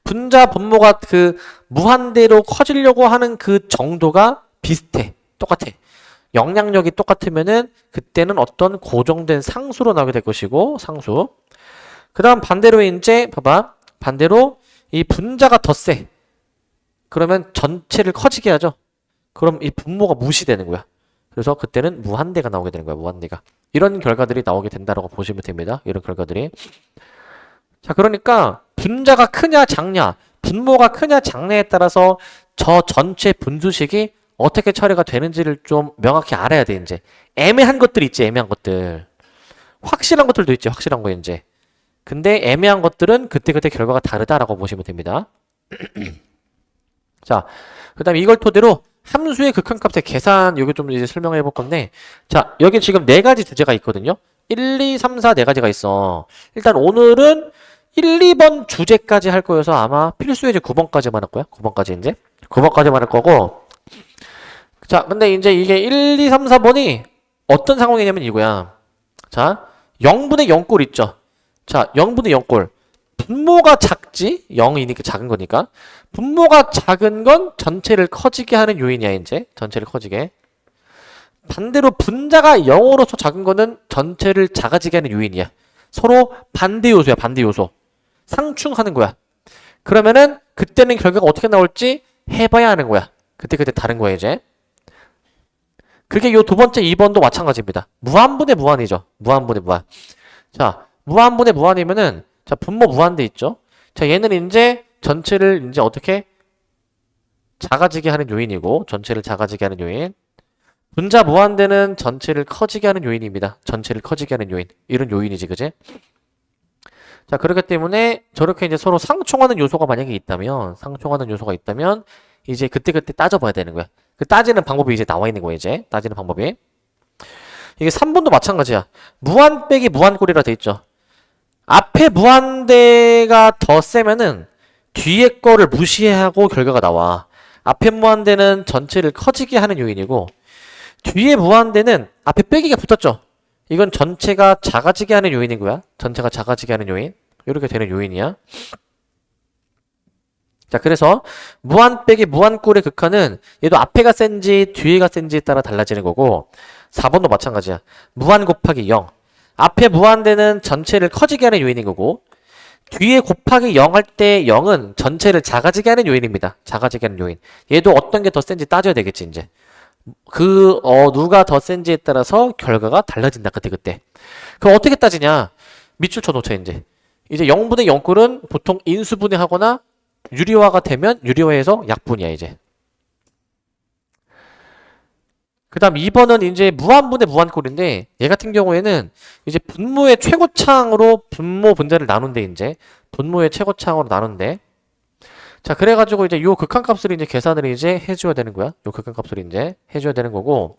[SPEAKER 1] 분자 분모가 그 무한대로 커지려고 하는 그 정도가 비슷해. 똑같아. 영향력이 똑같으면은 그때는 어떤 고정된 상수로 나오게 될 것이고, 상수. 그 다음 반대로 이제 봐봐. 반대로 이 분자가 더 세. 그러면 전체를 커지게 하죠. 그럼 이 분모가 무시되는 거야. 그래서 그때는 무한대가 나오게 되는 거야. 무한대가. 이런 결과들이 나오게 된다라고 보시면 됩니다. 이런 결과들이. 자, 그러니까 분자가 크냐 작냐, 분모가 크냐 작냐에 따라서 저 전체 분수식이 어떻게 처리가 되는지를 좀 명확히 알아야 돼, 이제. 애매한 것들 있지, 애매한 것들. 확실한 것들도 있지, 확실한 거, 이제. 근데 애매한 것들은 그때그때 결과가 다르다라고 보시면 됩니다. 자, 그 다음에 이걸 토대로 함수의 극한값의 계산, 여기 좀 이제 설명해 볼 건데, 자, 여기 지금 네 가지 주제가 있거든요. 1, 2, 3, 4 네 가지가 있어. 일단 오늘은 1, 2번 주제까지 할 거여서 아마 필수 예제 9번까지만 할 거야. 9번까지 이제. 9번까지만 할 거고. 자, 근데 이제 이게 1, 2, 3, 4번이 어떤 상황이냐면 이거야. 자, 0분의 0꼴 있죠. 자, 0분의 0꼴. 분모가 작지? 0이니까 작은 거니까. 분모가 작은 건 전체를 커지게 하는 요인이야, 이제. 전체를 커지게. 반대로 분자가 0으로서 작은 거는 전체를 작아지게 하는 요인이야. 서로 반대 요소야, 반대 요소. 상충하는 거야. 그러면은 그때는 결과가 어떻게 나올지 해봐야 하는 거야. 그때 다른 거야, 이제. 그게 요 두 번째 2번도 마찬가지입니다. 무한분의 무한이죠. 무한분의 무한. 자, 무한분의 무한이면은, 자, 분모 무한대 있죠? 자, 얘는 이제 전체를 이제 어떻게 작아지게 하는 요인이고, 전체를 작아지게 하는 요인. 분자 무한대는 전체를 커지게 하는 요인입니다. 전체를 커지게 하는 요인. 이런 요인이지, 그지? 자, 그렇기 때문에 저렇게 이제 서로 상충하는 요소가 만약에 있다면, 이제 그때 따져봐야 되는 거야. 그 따지는 방법이 이제 나와 있는 거야, 이제. 따지는 방법이. 이게 3번도 마찬가지야. 무한 빼기 무한꼴이라 돼 있죠. 앞에 무한대가 더 세면은 뒤에 거를 무시하고 결과가 나와. 앞에 무한대는 전체를 커지게 하는 요인이고, 뒤에 무한대는 앞에 빼기가 붙었죠. 이건 전체가 작아지게 하는 요인인 거야. 전체가 작아지게 하는 요인. 이렇게 되는 요인이야. 자, 그래서 무한 빼기 무한꼴의 극한은 얘도 앞에가 센지 뒤에가 센지에 따라 달라지는 거고, 4번도 마찬가지야. 무한 곱하기 0. 앞에 무한대는 전체를 커지게 하는 요인인 거고, 뒤에 곱하기 0 할 때 0은 전체를 작아지게 하는 요인입니다. 작아지게 하는 요인. 얘도 어떤 게 더 센지 따져야 되겠지, 이제. 누가 더 센지에 따라서 결과가 달라진다, 그때. 그럼 어떻게 따지냐? 밑줄 쳐놓자, 이제. 이제 0분의 0꼴은 보통 인수분해하거나 유리화가 되면 유리화해서 약분이야, 이제. 그 다음 2번은 이제 무한분의 무한꼴인데 얘 같은 경우에는 이제 분모의 최고창으로 분모 분자를 나눈대 이제 분모의 최고창으로 나눈대. 자 그래가지고 이제 요 극한값을 이제 계산을 이제 해줘야 되는 거야. 요 극한값을 이제 해줘야 되는 거고.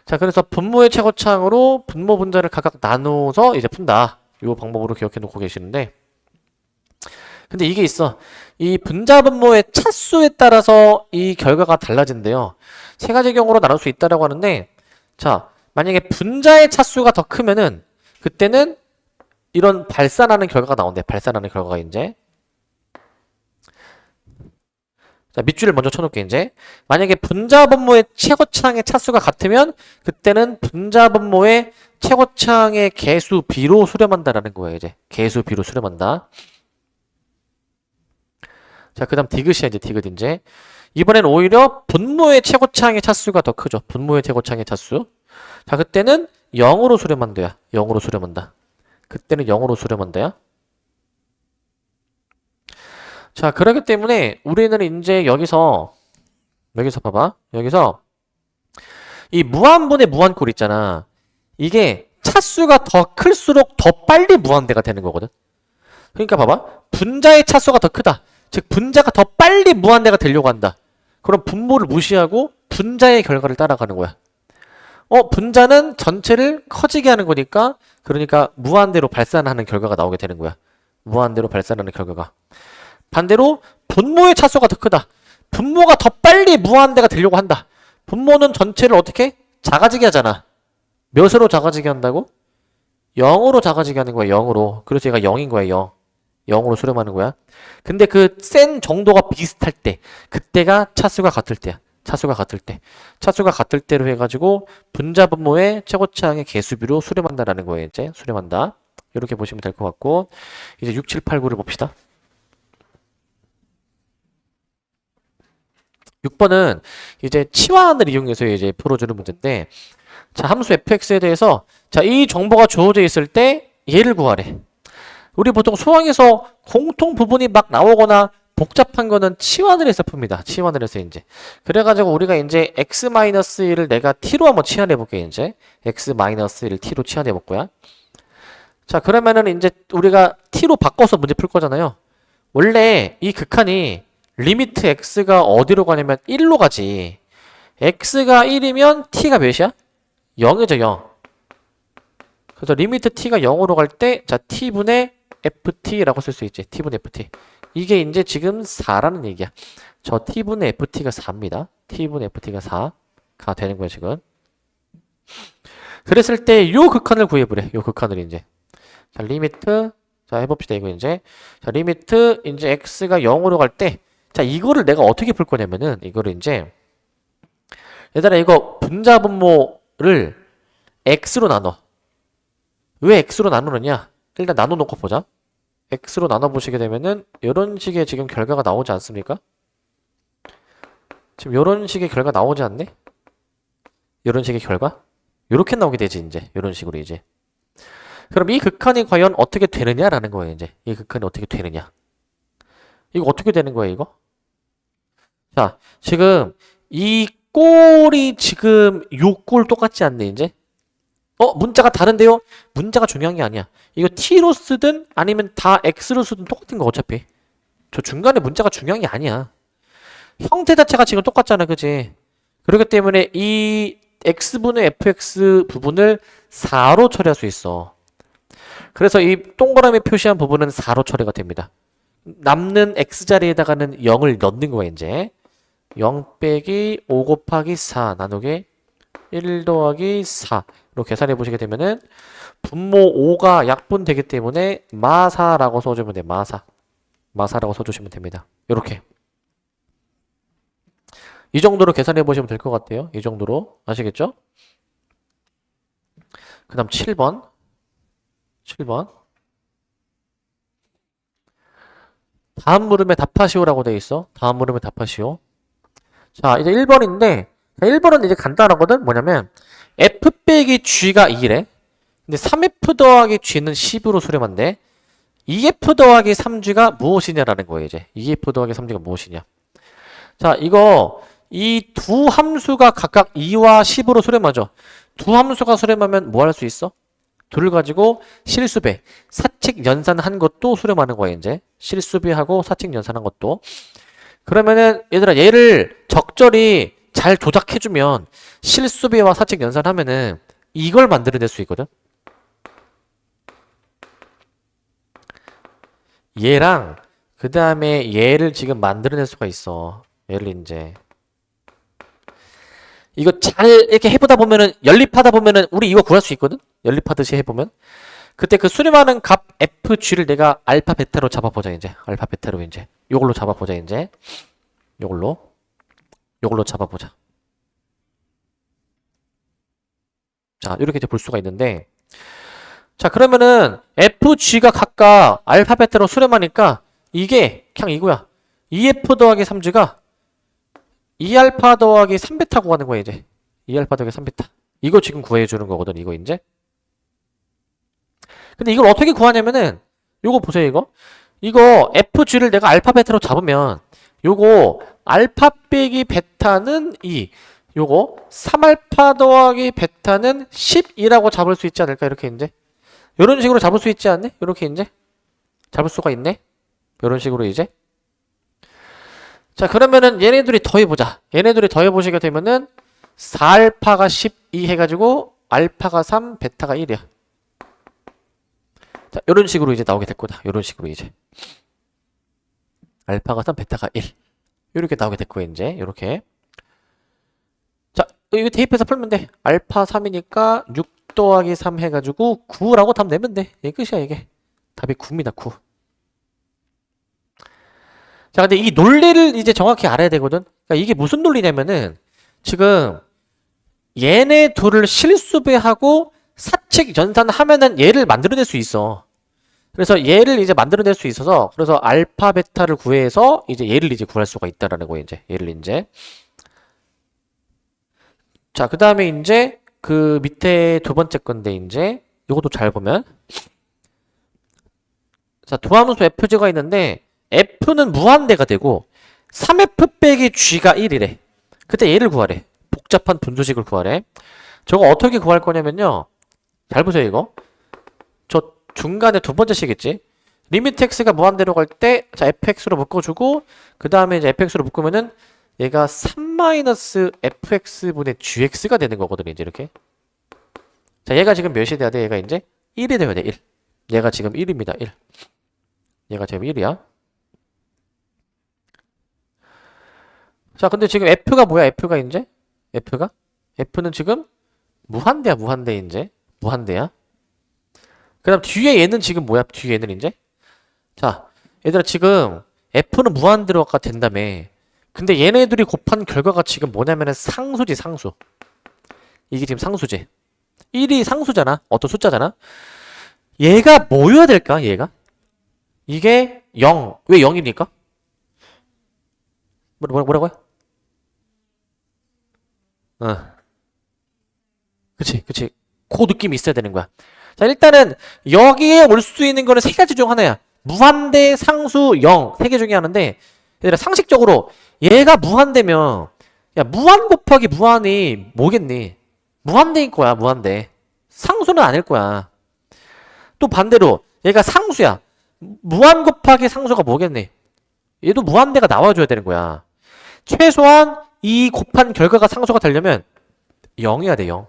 [SPEAKER 1] 자 그래서 분모의 최고창으로 분모 분자를 각각 나눠서 이제 푼다. 요 방법으로 기억해 놓고 계시는데. 근데 이게 있어. 이 분자 분모의 차수에 따라서 이 결과가 달라진대요. 세 가지 경우로 나눌 수 있다라고 하는데, 자, 만약에 분자의 차수가 더 크면은, 그때는 이런 발산하는 결과가 나온대. 발산하는 결과가 이제. 자, 밑줄을 먼저 쳐놓게 이제. 만약에 분자 분모의 최고창의 차수가 같으면, 그때는 분자 분모의 최고창의 개수 B로 수렴한다라는 거예요, 이제. 개수 B로 수렴한다. 자, 그 다음 디귿이야, 이제 디귿 이제. 이번엔 오히려 분모의 최고창의 차수가 더 크죠. 분모의 최고창의 차수. 자, 그때는 0으로 수렴한대요. 0으로 수렴한다. 그때는 0으로 수렴한대요. 자, 그렇기 때문에 우리는 이제 여기서 봐봐. 여기서 이 무한분의 무한꼴 있잖아. 이게 차수가 더 클수록 더 빨리 무한대가 되는 거거든. 그러니까 봐봐. 분자의 차수가 더 크다. 즉 분자가 더 빨리 무한대가 되려고 한다. 그럼 분모를 무시하고 분자의 결과를 따라가는 거야. 분자는 전체를 커지게 하는 거니까 그러니까 무한대로 발산하는 결과가 나오게 되는 거야. 무한대로 발산하는 결과가. 반대로 분모의 차수가 더 크다. 분모가 더 빨리 무한대가 되려고 한다. 분모는 전체를 어떻게? 작아지게 하잖아. 몇으로 작아지게 한다고? 0으로 작아지게 하는 거야. 0으로. 그래서 얘가 0인 거야. 0. 0으로 수렴하는 거야. 근데 그 센 정도가 비슷할 때, 그때가 차수가 같을 때야. 차수가 같을 때. 차수가 같을 때로 해가지고 분자 분모의 최고차항의 개수비로 수렴한다라는 거예요. 이제 수렴한다. 이렇게 보시면 될 것 같고 이제 6, 7, 8, 9를 봅시다. 6번은 이제 치환을 이용해서 이제 풀어주는 문제인데 자 함수 fx에 대해서 자 이 정보가 주어져 있을 때 얘를 구하래. 우리 보통 수학에서 공통 부분이 막 나오거나 복잡한 거는 치환을 해서 풉니다. 치환을 해서 이제. 그래가지고 우리가 이제 x-1을 내가 t로 한번 치환해 볼게, 이제. x-1을 t로 치환해 볼 거야. 자, 그러면은 이제 우리가 t로 바꿔서 문제 풀 거잖아요. 원래 이 극한이 리미트 x가 어디로 가냐면 1로 가지. x가 1이면 t가 몇이야? 0이죠, 0. 그래서 리미트 t가 0으로 갈 때, 자, t분의 ft라고 쓸 수 있지. t분의 ft. 이게 이제 지금 4라는 얘기야. 저 t분의 ft가 4입니다. t분의 ft가 4가 되는 거야, 지금. 그랬을 때 요 극한을 구해보래. 요 극한을 이제. 자, 리미트. 자, 해봅시다, 이거 이제. 자, 리미트, 이제 x가 0으로 갈 때, 자, 이거를 내가 어떻게 풀 거냐면은, 이거를 이제, 얘들아, 이거 분자 분모를 x로 나눠. 왜 x로 나누느냐? 일단 나눠놓고 보자. x로 나눠보시게 되면은 이런 식의 지금 결과가 나오지 않습니까? 지금 이런 식의 결과 나오지 않네? 이런 식의 결과? 이렇게 나오게 되지 이제. 이런 식으로 이제. 그럼 이 극한이 과연 어떻게 되느냐라는 거예요 이제. 이 극한이 어떻게 되느냐. 이거 어떻게 되는 거예요 이거? 자, 지금 이 꼴이 지금 요 꼴 똑같지 않네 이제? 문자가 다른데요? 문자가 중요한 게 아니야. 이거 t로 쓰든 아니면 다 x로 쓰든 똑같은 거 어차피. 저 중간에 문자가 중요한 게 아니야. 형태 자체가 지금 똑같잖아, 그지? 그렇기 때문에 이 x분의 fx 부분을 4로 처리할 수 있어. 그래서 이 동그라미 표시한 부분은 4로 처리가 됩니다. 남는 x자리에다가는 0을 넣는 거야, 이제. 0 빼기 5 곱하기 4 나누기 1 더하기 4로 계산해 보시게 되면은 분모 5가 약분되기 때문에 마사라고 써주면 돼. 마사라고 써주시면 됩니다. 요렇게 이 정도로 계산해 보시면 될 것 같아요. 이 정도로 아시겠죠? 그 다음 7번 다음 물음에 답하시오라고 돼 있어. 다음 물음에 답하시오. 자 이제 1번인데 1번은 이제 간단하거든. 뭐냐면 f 빼기 g가 2래. 근데 3f 더하기 g는 10으로 수렴한데 2f 더하기 3g가 무엇이냐라는 거예요. 이제 2f 더하기 3g가 무엇이냐. 자 이거 이 두 함수가 각각 2와 10으로 수렴하죠. 두 함수가 수렴하면 뭐 할 수 있어? 둘을 가지고 실수배, 사칙 연산한 것도 수렴하는 거야, 이제. 실수배하고 사칙 연산한 것도. 그러면은 얘들아 얘를 적절히 잘 조작해주면 실수배와 사칙 연산하면은 이걸 만들어낼 수 있거든. 얘랑 그 다음에 얘를 지금 만들어낼 수가 있어. 얘를 이제 이거 잘 이렇게 해보다 보면은 연립하다 보면은 우리 이거 구할 수 있거든. 연립하듯이 해보면 그때 그 수렴하는 값 fg를 내가 알파 베타로 잡아보자 이제. 알파 베타로 이제 요걸로 잡아보자 이제. 요걸로 잡아보자. 자 이렇게 이제 볼 수가 있는데, 자 그러면은 fg가 각각 알파 베타로 수렴하니까 이게 그냥 이거야. 2f 더하기 3g가 2알파 더하기 3베타 구하는 거야 이제. 2알파 더하기 3베타 이거 지금 구해주는 거거든 이거 이제. 근데 이걸 어떻게 구하냐면은 요거 보세요 이거 fg를 내가 알파 베타로 잡으면 요거 알파 빼기 베타는 2, 요거 3알파 더하기 베타는 10이라고 잡을 수 있지 않을까 이렇게 이제. 요런 식으로 잡을 수 있지 않니? 요렇게 이제 잡을 수가 있네. 요런 식으로 이제. 자 그러면은 얘네들이 더해보자. 얘네들이 더해보시게 되면은 4알파가 12 해가지고 알파가 3 베타가 1이야. 자 요런 식으로 이제 나오게 될 거다. 요런 식으로 이제 알파가 3 베타가 1 요렇게 나오게 될 거야 이제. 요렇게. 자 이거 대입해서 풀면 돼. 알파 3이니까 6 더하기 3 해가지고 9라고 답 내면 돼. 이게 끝이야 이게. 답이 9입니다 9. 자, 근데 이 논리를 이제 정확히 알아야 되거든. 그러니까 이게 무슨 논리냐면은 지금 얘네 둘을 실수배하고 사칙 연산하면은 얘를 만들어낼 수 있어. 그래서 얘를 이제 만들어낼 수 있어서 그래서 알파 베타를 구해서 이제 얘를 이제 구할 수가 있다라는 거예요. 이제 얘를 이제. 자, 그 다음에 이제 그 밑에 두 번째 건데 이제 요것도 잘 보면 자, 도함수 fg가 있는데 f는 무한대가 되고 3f 빼기 g가 1이래. 그때 얘를 구하래. 복잡한 분수식을 구하래. 저거 어떻게 구할 거냐면요. 잘 보세요 이거. 저 중간에 두 번째 식있지. 리미트 x가 무한대로 갈 때 자 fx로 묶어주고 그 다음에 이제 fx로 묶으면은 얘가 3-fx분의 gx가 되는 거거든요. 이제 이렇게. 자 얘가 지금 몇이 돼야 돼? 얘가 이제 1이 되어야 돼. 1. 얘가 지금 1입니다. 1. 얘가 지금 1이야. 자, 근데 지금 F가 뭐야? F가 이제? F가? F는 지금 무한대야, 무한대 이제. 무한대야. 그 다음 뒤에 얘는 지금 뭐야? 뒤에 얘는 이제? 자, 얘들아 지금 F는 무한대로가 된다며. 근데 얘네들이 곱한 결과가 지금 뭐냐면은 상수지, 상수. 이게 지금 상수지. 1이 상수잖아. 어떤 숫자잖아. 얘가 뭐여야 될까? 얘가? 이게 0. 왜 0입니까? 뭐라고요? 그치. 그 느낌이 있어야 되는 거야. 자, 일단은 여기에 올 수 있는 거는 세 가지 중 하나야. 무한대, 상수, 0. 세 개 중에 하나인데, 얘들아, 상식적으로 얘가 무한대면, 야, 무한 곱하기 무한이 뭐겠니? 무한대인 거야, 무한대. 상수는 아닐 거야. 또 반대로, 얘가 상수야. 무한 곱하기 상수가 뭐겠니? 얘도 무한대가 나와줘야 되는 거야. 최소한 이 곱한 결과가 상수가 되려면 0이어야 돼, 0.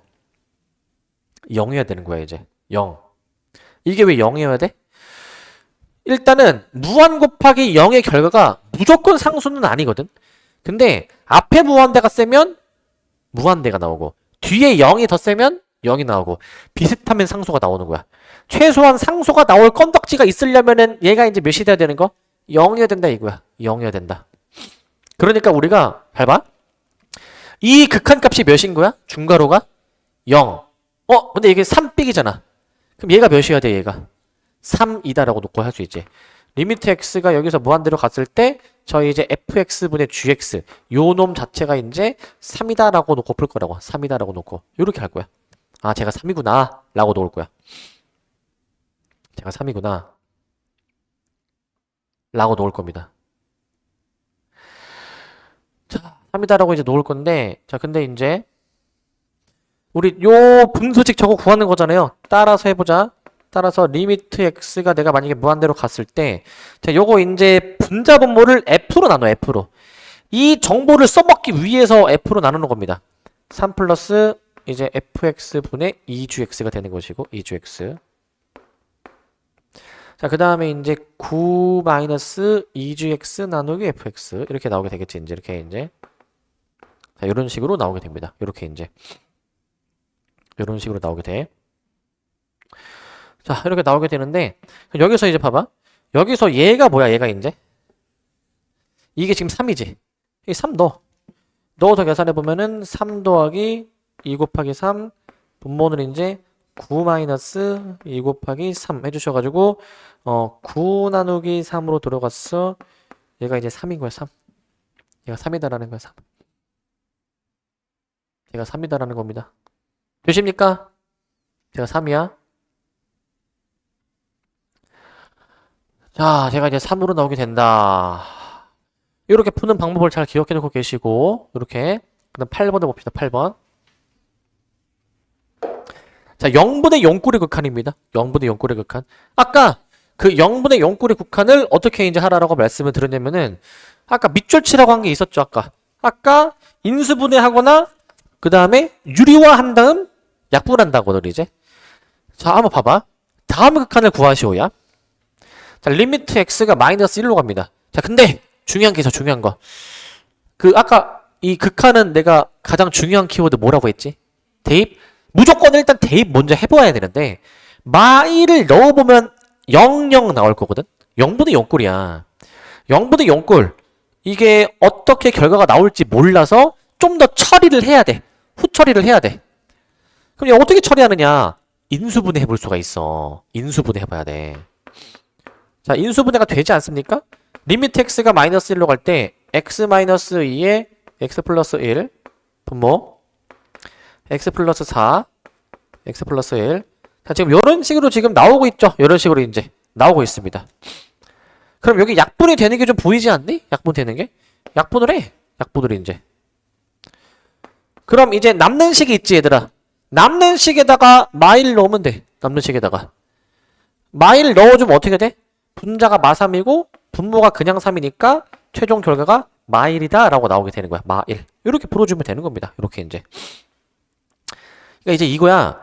[SPEAKER 1] 0이어야 되는 거야, 이제. 0. 이게 왜 0이어야 돼? 일단은 무한 곱하기 0의 결과가 무조건 상수는 아니거든. 근데 앞에 무한대가 세면 무한대가 나오고 뒤에 0이 더 세면 0이 나오고 비슷하면 상수가 나오는 거야. 최소한 상수가 나올 건덕지가 있으려면은 얘가 이제 몇이 돼야 되는 거? 0이어야 된다 이거야. 0이어야 된다. 그러니까 우리가 잘 봐. 이 극한값이 몇인 거야? 중괄호가 0. 근데 이게 3 삑이잖아. 그럼 얘가 몇이어야 돼, 얘가? 3이다라고 놓고 할 수 있지. 리미트 x가 여기서 무한대로 갔을 때 저희 이제 fx분의 gx 요 놈 자체가 이제 3이다라고 놓고 풀 거라고. 3이다라고 놓고 요렇게 할 거야. 아, 제가 3이구나 라고 놓을 거야. 제가 3이구나 라고 놓을 겁니다. 자, 3이다라고 이제 놓을 건데, 자, 근데 이제, 우리 요 분수식 저거 구하는 거잖아요. 따라서 해보자. 따라서 리미트 x가 내가 만약에 무한대로 갔을 때, 자, 요거 이제 분자분모를 f로 나눠, f로. 이 정보를 써먹기 위해서 f로 나누는 겁니다. 3 플러스 이제 fx 분의 2gx가 되는 것이고, 2gx. 자, 그 다음에 이제 9 마이너스 2gx 나누기 fx. 이렇게 나오게 되겠지, 이제. 이렇게 이제. 자, 이런 식으로 나오게 됩니다. 이렇게 이제. 이런 식으로 나오게 돼. 자, 이렇게 나오게 되는데, 여기서 이제 봐봐. 여기서 얘가 뭐야, 얘가 이제? 이게 지금 3이지. 이 3 넣어. 넣어서 계산해보면은 3 더하기 2 곱하기 3, 분모는 이제 9 마이너스 2 곱하기 3 해주셔가지고, 9 나누기 3으로 들어갔어. 얘가 이제 3인 거야, 3. 얘가 3이다라는 거야, 3. 얘가 3이다라는 겁니다. 되십니까? 제가 3이야. 자, 제가 이제 3으로 나오게 된다. 이렇게 푸는 방법을 잘 기억해 놓고 계시고, 이렇게. 그 다음 8번을 봅시다, 8번. 자, 0분의 0꼴의 극한입니다. 0분의 0꼴의 극한. 아까 그 0분의 0꼴의 극한을 어떻게 이제 하라고 말씀을 드렸냐면은, 아까 밑줄치라고 한 게 있었죠, 아까 인수분해하거나, 그 다음에 유리화한 다음 약분한다고, 이제. 자, 한번 봐봐. 다음 극한을 구하시오야. 자, 리미트 x가 마이너스 1로 갑니다. 자, 근데 중요한 게 있어, 중요한 거. 그 아까 이 극한은 내가 가장 중요한 키워드 뭐라고 했지? 대입? 무조건 일단 대입 먼저 해봐야 되는데 마이를 넣어보면 00 나올 거거든? 0분의 0꼴이야. 0분의 0꼴. 이게 어떻게 결과가 나올지 몰라서 좀 더 처리를 해야 돼. 후처리를 해야 돼. 그럼 얘 어떻게 처리하느냐? 인수분해 해볼 수가 있어. 인수분해 해봐야 돼. 자, 인수분해가 되지 않습니까? 리미트 x가 마이너스 1로 갈 때 x 마이너스 2에 x 플러스 1 분모 x 플러스 4 x 플러스 1. 자, 지금 이런 식으로 지금 나오고 있죠? 이런 식으로 이제 나오고 있습니다. 그럼 여기 약분이 되는 게 좀 보이지 않니? 약분 되는 게? 약분을 해. 약분을 이제. 그럼 이제 남는 식이 있지, 얘들아. 남는 식에다가 마이를 넣으면 돼. 남는 식에다가. 마이를 넣어주면 어떻게 돼? 분자가 마3이고 분모가 그냥 3이니까 최종 결과가 마일이다 라고 나오게 되는 거야. 마일. 이렇게 풀어주면 되는 겁니다. 이렇게 이제. 그러니까 이제 이거야.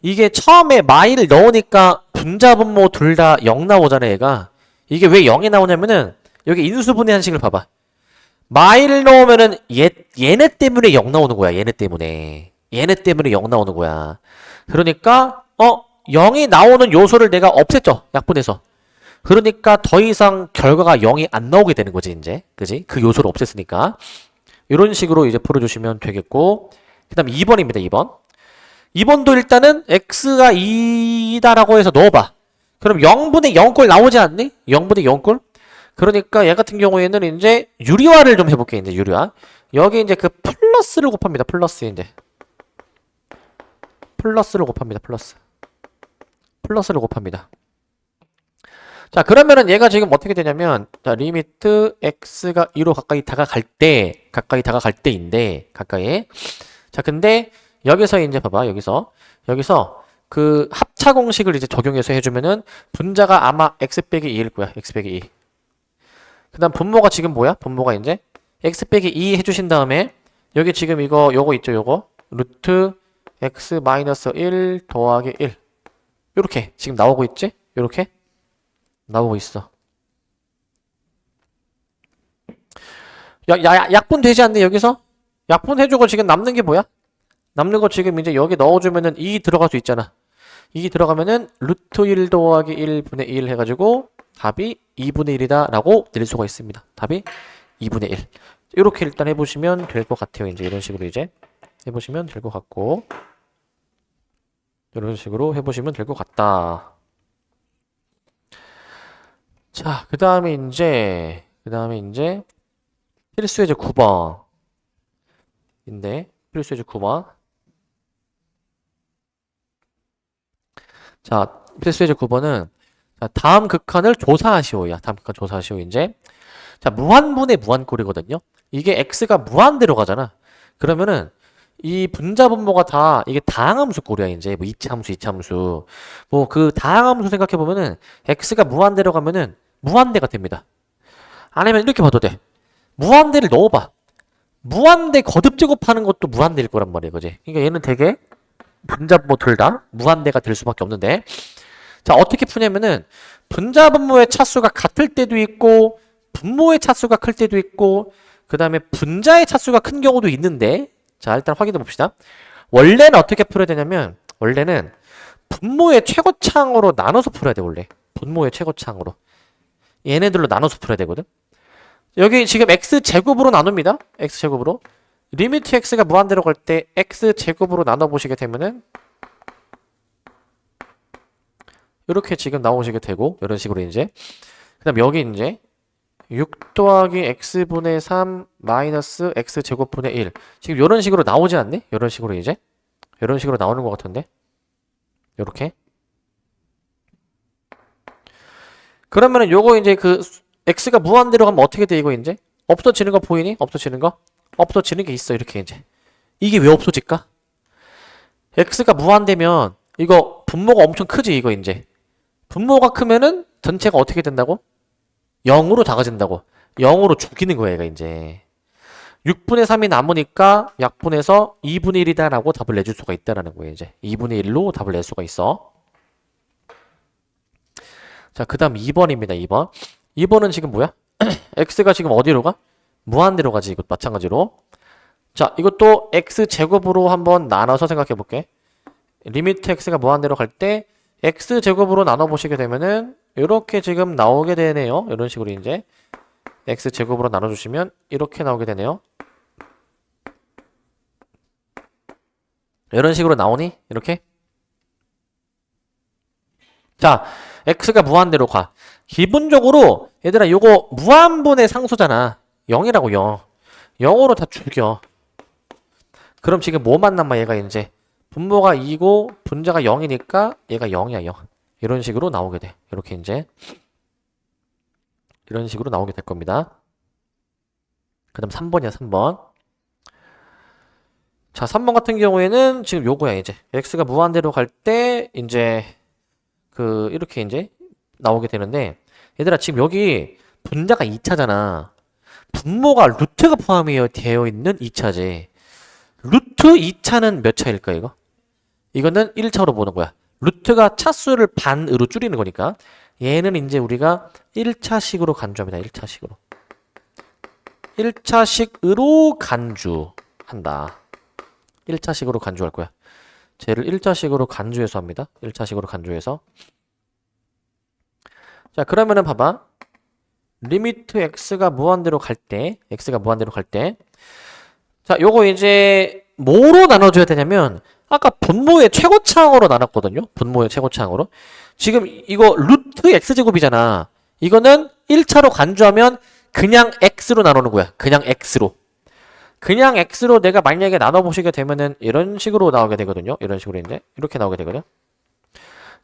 [SPEAKER 1] 이게 처음에 마일을 넣으니까 분자 분모 둘 다 0 나오잖아, 얘가. 이게 왜 0이 나오냐면은 여기 인수분해 한식을 봐봐. 마일을 넣으면은 얘네 때문에 0 나오는 거야. 얘네 때문에 0 나오는 거야. 그러니까 0이 나오는 요소를 내가 없앴죠. 약분해서. 그러니까 더 이상 결과가 0이 안 나오게 되는 거지, 이제. 그지? 그 요소를 없앴으니까. 이런 식으로 이제 풀어주시면 되겠고. 그 다음 2번입니다, 2번. 2번도 일단은 x가 2다라고 해서 넣어봐. 그럼 0분의 0꼴 나오지 않니? 0분의 0꼴? 그러니까 얘 같은 경우에는 이제 유리화를 좀 해볼게, 이제 유리화. 여기 이제 그 플러스를 곱합니다, 플러스 이제. 플러스를 곱합니다, 플러스. 플러스를 곱합니다. 자, 그러면은 얘가 지금 어떻게 되냐면, 자, 리미트 x가 2로 가까이 다가갈 때인데, 가까이. 자, 근데 여기서 이제 봐봐, 여기서 그 합차 공식을 이제 적용해서 해주면은 분자가 아마 x 빼기 2일 거야, x 빼기 2. 그 다음 분모가 지금 뭐야? 분모가 이제 x 빼기 2 해주신 다음에 여기 지금 요거 있죠, 요거. 루트 x 마이너스 1 더하기 1. 요렇게 지금 나오고 있지? 요렇게 나오고 있어. 약분 되지 않니, 여기서? 약분 해주고 지금 남는 게 뭐야? 남는 거 지금 이제 여기 넣어주면은 2 들어갈 수 있잖아. 2 들어가면은 루트 1 더하기 1분의 1 해가지고 답이 2분의 1이다 라고 낼 수가 있습니다. 답이 2분의 1. 이렇게 일단 해보시면 될 것 같아요. 이제 이런 식으로 이제 해보시면 될 것 같고, 이런 식으로 해보시면 될 것 같다. 자, 그 다음에 이제 필수예제 9번인데, 필수예제 9번. 자, 필수예제 9번은 다음 극한을 조사하시오야. 다음 극한 조사하시오, 이제. 자, 무한분의 무한꼴이거든요. 이게 x가 무한대로 가잖아. 그러면은 이 분자 분모가 다 이게 다항함수 꼴이야. 이제 뭐 이차함수, 이차함수. 뭐 그 다항함수 생각해 보면은 x가 무한대로 가면은 무한대가 됩니다. 아니면 이렇게 봐도 돼. 무한대를 넣어봐. 무한대 거듭 제곱하는 것도 무한대일 거란 말이야, 그지? 그러니까 얘는 되게 분자 분모 둘 다 무한대가 될 수밖에 없는데, 자, 어떻게 푸냐면은 분자 분모의 차수가 같을 때도 있고 분모의 차수가 클 때도 있고 그 다음에 분자의 차수가 큰 경우도 있는데, 자, 일단 확인해 봅시다. 원래는 어떻게 풀어야 되냐면, 원래는 분모의 최고차항으로 나눠서 풀어야 돼. 원래 분모의 최고차항으로 얘네들로 나눠서 풀어야 되거든. 여기 지금 x제곱으로 나눕니다. x제곱으로. 리미트 x가 무한대로 갈 때 x제곱으로 나눠보시게 되면은 이렇게 지금 나오시게 되고, 이런 식으로 이제. 그 다음 여기 이제 6 더하기 x분의 3 마이너스 x제곱분의 1. 지금 이런 식으로 나오지 않니? 이런 식으로 이제. 이런 식으로 나오는 것 같은데. 이렇게. 그러면은 요거 이제 그 x가 무한대로 가면 어떻게 돼, 이거 이제? 없어지는 거 보이니? 없어지는 거? 없어지는 게 있어, 이렇게 이제. 이게 왜 없어질까? x가 무한대면 이거 분모가 엄청 크지, 이거 이제. 분모가 크면은 전체가 어떻게 된다고? 0으로 작아진다고. 0으로 죽이는 거야, 얘가 이제. 6분의 3이 남으니까 약분해서 2분의 1이다 라고 답을 내줄 수가 있다라는 거예요, 이제. 2분의 1로 답을 낼 수가 있어. 자, 그 다음 2번입니다, 2번. 2번은 지금 뭐야? x가 지금 어디로 가? 무한대로 가지, 이것도 마찬가지로. 자, 이것도 x제곱으로 한번 나눠서 생각해 볼게. 리미트 x가 무한대로 갈 때 x제곱으로 나눠보시게 되면은 이렇게 지금 나오게 되네요. 이런 식으로 이제 x제곱으로 나눠주시면 이렇게 나오게 되네요. 이런 식으로 나오니? 이렇게? 자, x가 무한대로 가. 기본적으로 얘들아 요거 무한분의 상수잖아. 0이라고 0. 0으로 다 죽여. 그럼 지금 뭐만 남아, 얘가 이제. 분모가 2고 분자가 0이니까 얘가 0이야, 0. 이런 식으로 나오게 돼. 이렇게 이제. 이런 식으로 나오게 될 겁니다. 그 다음 3번이야, 3번. 자, 3번 같은 경우에는 지금 요거야, 이제. x가 무한대로 갈 때, 이제, 이렇게 이제 나오게 되는데, 얘들아, 지금 여기 분자가 2차잖아. 분모가 루트가 포함이 되어 있는 2차지. 루트 2차는 몇 차일까, 이거? 이거는 1차로 보는 거야. 루트가 차수를 반으로 줄이는 거니까. 얘는 이제 우리가 1차식으로 간주합니다. 1차식으로. 1차식으로 간주한다. 1차식으로 간주할 거야. 쟤를 1차식으로 간주해서 합니다. 1차식으로 간주해서. 자, 그러면은 봐봐. 리미트 x가 무한대로 갈 때, 자, 요거 이제 뭐로 나눠줘야 되냐면, 아까 분모의 최고차항으로 나눴거든요. 분모의 최고차항으로. 지금 이거 루트 x제곱이잖아. 이거는 1차로 간주하면 그냥 x로 나누는 거야. 그냥 x로. 그냥 x로 내가 만약에 나눠보시게 되면은 이런 식으로 나오게 되거든요. 이런 식으로 이제 이렇게 나오게 되거든.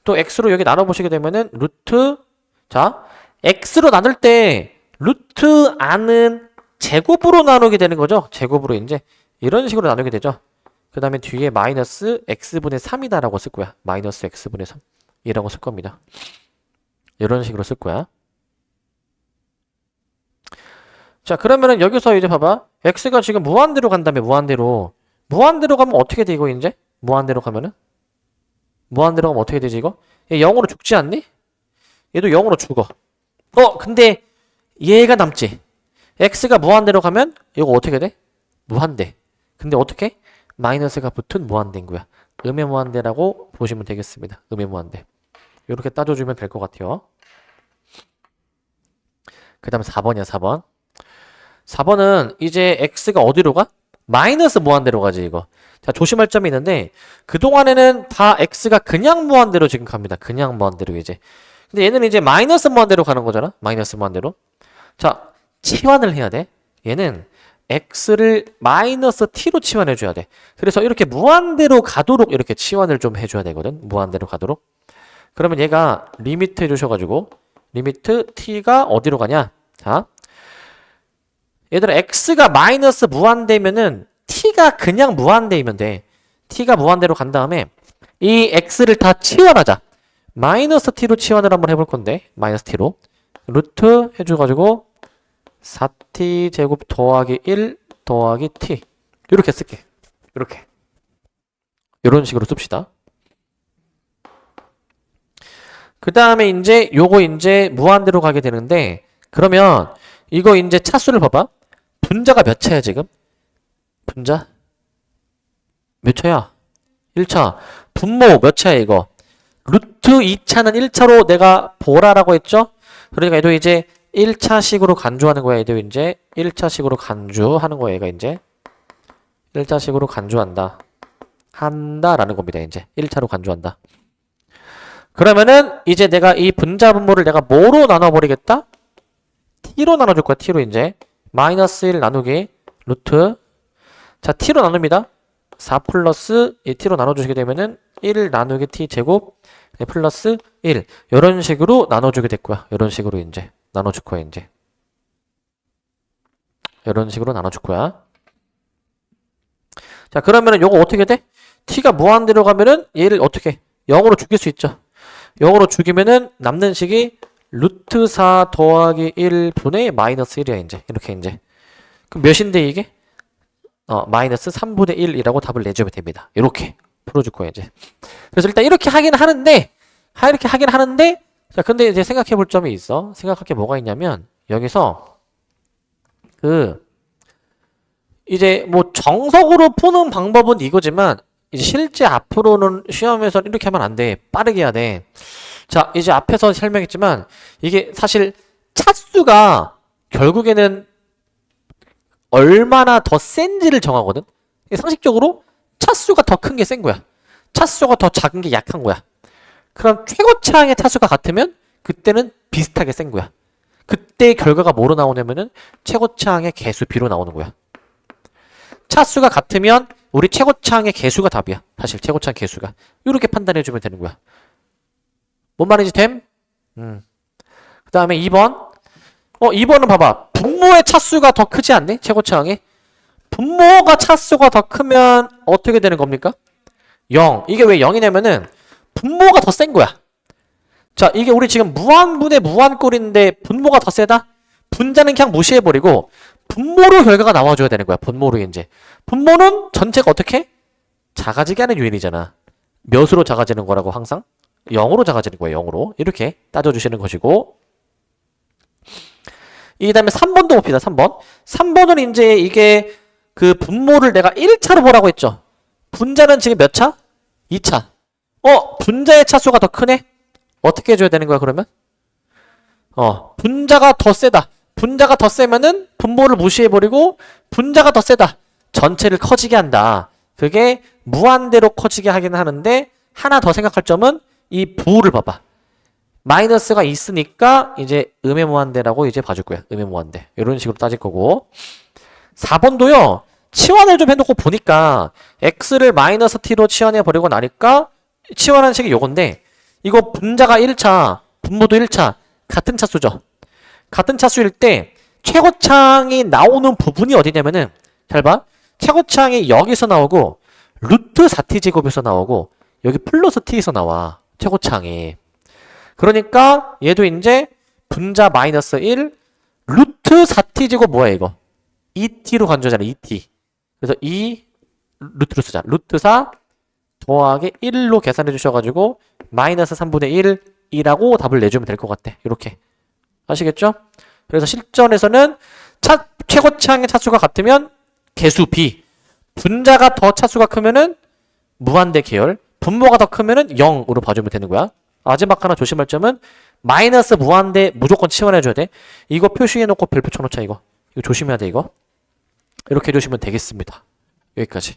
[SPEAKER 1] 또 x로 여기 나눠보시게 되면은 루트, 자, x로 나눌 때 루트 안은 제곱으로 나누게 되는 거죠. 제곱으로 이제 이런 식으로 나누게 되죠. 그 다음에 뒤에 마이너스 x분의 3이다 라고 쓸 거야. 마이너스 x분의 3 이라고 쓸 겁니다. 이런 식으로 쓸 거야. 자, 그러면은 여기서 이제 봐봐. x가 지금 무한대로 간다며, 무한대로. 무한대로 가면 어떻게 돼, 이거 이제? 무한대로 가면은? 무한대로 가면 어떻게 되지, 이거? 얘 0으로 죽지 않니? 얘도 0으로 죽어. 근데 얘가 남지. x가 무한대로 가면 이거 어떻게 돼? 무한대. 근데 어떻게? 마이너스가 붙은 무한대인 거야. 음의 무한대라고 보시면 되겠습니다. 음의 무한대. 이렇게 따져주면 될 것 같아요. 그 다음에 4번이야, 4번. 4번은 이제 x가 어디로 가? 마이너스 무한대로 가지, 이거. 자, 조심할 점이 있는데, 그동안에는 다 x가 그냥 무한대로 지금 갑니다. 그냥 무한대로 이제. 근데 얘는 이제 마이너스 무한대로 가는 거잖아? 마이너스 무한대로. 자, 치환을 해야 돼. 얘는 x를 마이너스 t로 치환해줘야 돼. 그래서 이렇게 무한대로 가도록 이렇게 치환을 좀 해줘야 되거든. 무한대로 가도록. 그러면 얘가 리미트 해주셔가지고, 리미트 t가 어디로 가냐? 자, 얘들아 x가 마이너스 무한대면은 t가 그냥 무한대이면 돼. t가 무한대로 간 다음에 이 x를 다 치환하자. 마이너스 t로 치환을 한번 해볼 건데 마이너스 t로 루트 해줘가지고 4t 제곱 더하기 1 더하기 t 이렇게 쓸게. 이렇게 이런 식으로 씁시다. 그 다음에 이제 요거 이제 무한대로 가게 되는데 그러면 이거 이제 차수를 봐봐. 분자가 몇 차야 지금? 분자? 몇 차야? 1차. 분모 몇 차야 이거? 루트 2차는 1차로 내가 보라라고 했죠? 그러니까 얘도 이제 1차식으로 간주하는 거야. 얘도 이제 1차식으로 간주하는 거야. 얘가 이제 1차식으로 간주한다. 한다라는 겁니다. 이제 1차로 간주한다. 그러면은 이제 내가 이 분자 분모를 내가 뭐로 나눠버리겠다? t로 나눠줄 거야. t로 이제 마이너스 1 나누기 루트 자 t로 나눕니다. 4 플러스 이 t로 나눠주시게 되면은 1 나누기 t 제곱 플러스 1 이런 식으로 나눠주게 될 거야. 이런 식으로 이제 나눠줄 거야. 이제 이런 식으로 나눠줄 거야. 자 그러면은 요거 어떻게 돼? t가 무한대로 가면은 얘를 어떻게 0으로 죽일 수 있죠. 0으로 죽이면은 남는 식이 루트 4 더하기 1분의 마이너스 1이야 이제 이렇게 이제 그럼 몇인데 이게? 마이너스 3분의 1이라고 답을 내주면 됩니다. 이렇게 풀어줄 거예요 이제. 그래서 일단 이렇게 하긴 하는데 자 근데 이제 생각해 볼 점이 있어. 생각할 게 뭐가 있냐면 여기서 이제 뭐 정석으로 푸는 방법은 이거지만 이제 실제 앞으로는 시험에서 이렇게 하면 안 돼. 빠르게 해야 돼. 자, 이제 앞에서 설명했지만 이게 사실 차수가 결국에는 얼마나 더 센지를 정하거든. 상식적으로 차수가 더 큰 게 센 거야. 차수가 더 작은 게 약한 거야. 그럼 최고차항의 차수가 같으면 그때는 비슷하게 센 거야. 그때 결과가 뭐로 나오냐면은 최고차항의 개수 B로 나오는 거야. 차수가 같으면 우리 최고차항의 개수가 답이야. 사실 최고차항 개수가. 이렇게 판단해주면 되는 거야. 뭔 말인지 됨? 그 다음에 2번. 2번은 봐봐. 분모의 차수가 더 크지 않니? 최고차항이. 분모가 차수가 더 크면 어떻게 되는 겁니까? 0. 이게 왜 0이냐면은 분모가 더 센 거야. 자, 이게 우리 지금 무한분의 무한꼴인데 분모가 더 세다? 분자는 그냥 무시해버리고 분모로 결과가 나와줘야 되는 거야. 분모로 이제. 분모는 전체가 어떻게? 작아지게 하는 요인이잖아. 몇으로 작아지는 거라고 항상? 0으로 작아지는 거예요. 0으로. 이렇게 따져주시는 것이고 이 다음에 3번도 봅시다. 3번. 3번은 이제 이게 그 분모를 내가 1차로 보라고 했죠. 분자는 지금 몇 차? 2차. 분자의 차수가 더 크네? 어떻게 해줘야 되는 거야 그러면? 분자가 더 세다. 분자가 더 세면은 분모를 무시해버리고 분자가 더 세다. 전체를 커지게 한다. 그게 무한대로 커지게 하긴 하는데 하나 더 생각할 점은 이 부호를 봐봐. 마이너스가 있으니까 이제 음의 무한대라고 이제 봐줄 거야. 음의 무한대. 이런 식으로 따질 거고 4번도요. 치환을 좀 해놓고 보니까 x를 마이너스 t로 치환해 버리고 나니까 치환한 식이 요건데 이거 분자가 1차, 분모도 1차 같은 차수죠. 같은 차수일 때 최고차항이 나오는 부분이 어디냐면은 잘 봐. 최고차항이 여기서 나오고 루트 4t 제곱에서 나오고 여기 플러스 t에서 나와. 최고차항이. 그러니까 얘도 이제 분자 마이너스 1 루트 4t 제곱 뭐야 이거? 2t로 간주하잖아. 2t. 그래서 2 루트로 쓰자. 루트 4 더하기 1로 계산해 주셔가지고 마이너스 3분의 1이라고 답을 내주면 될 것 같아. 이렇게. 아시겠죠? 그래서 실전에서는 최고차항의 차수가 같으면 개수 B. 분자가 더 차수가 크면은 무한대 계열. 분모가 더 크면은 0으로 봐주면 되는 거야. 마지막 하나 조심할 점은 마이너스 무한대 무조건 치환해줘야 돼. 이거 표시해놓고 별표 쳐놓자 이거. 이거 조심해야 돼 이거. 이렇게 해주시면 되겠습니다. 여기까지.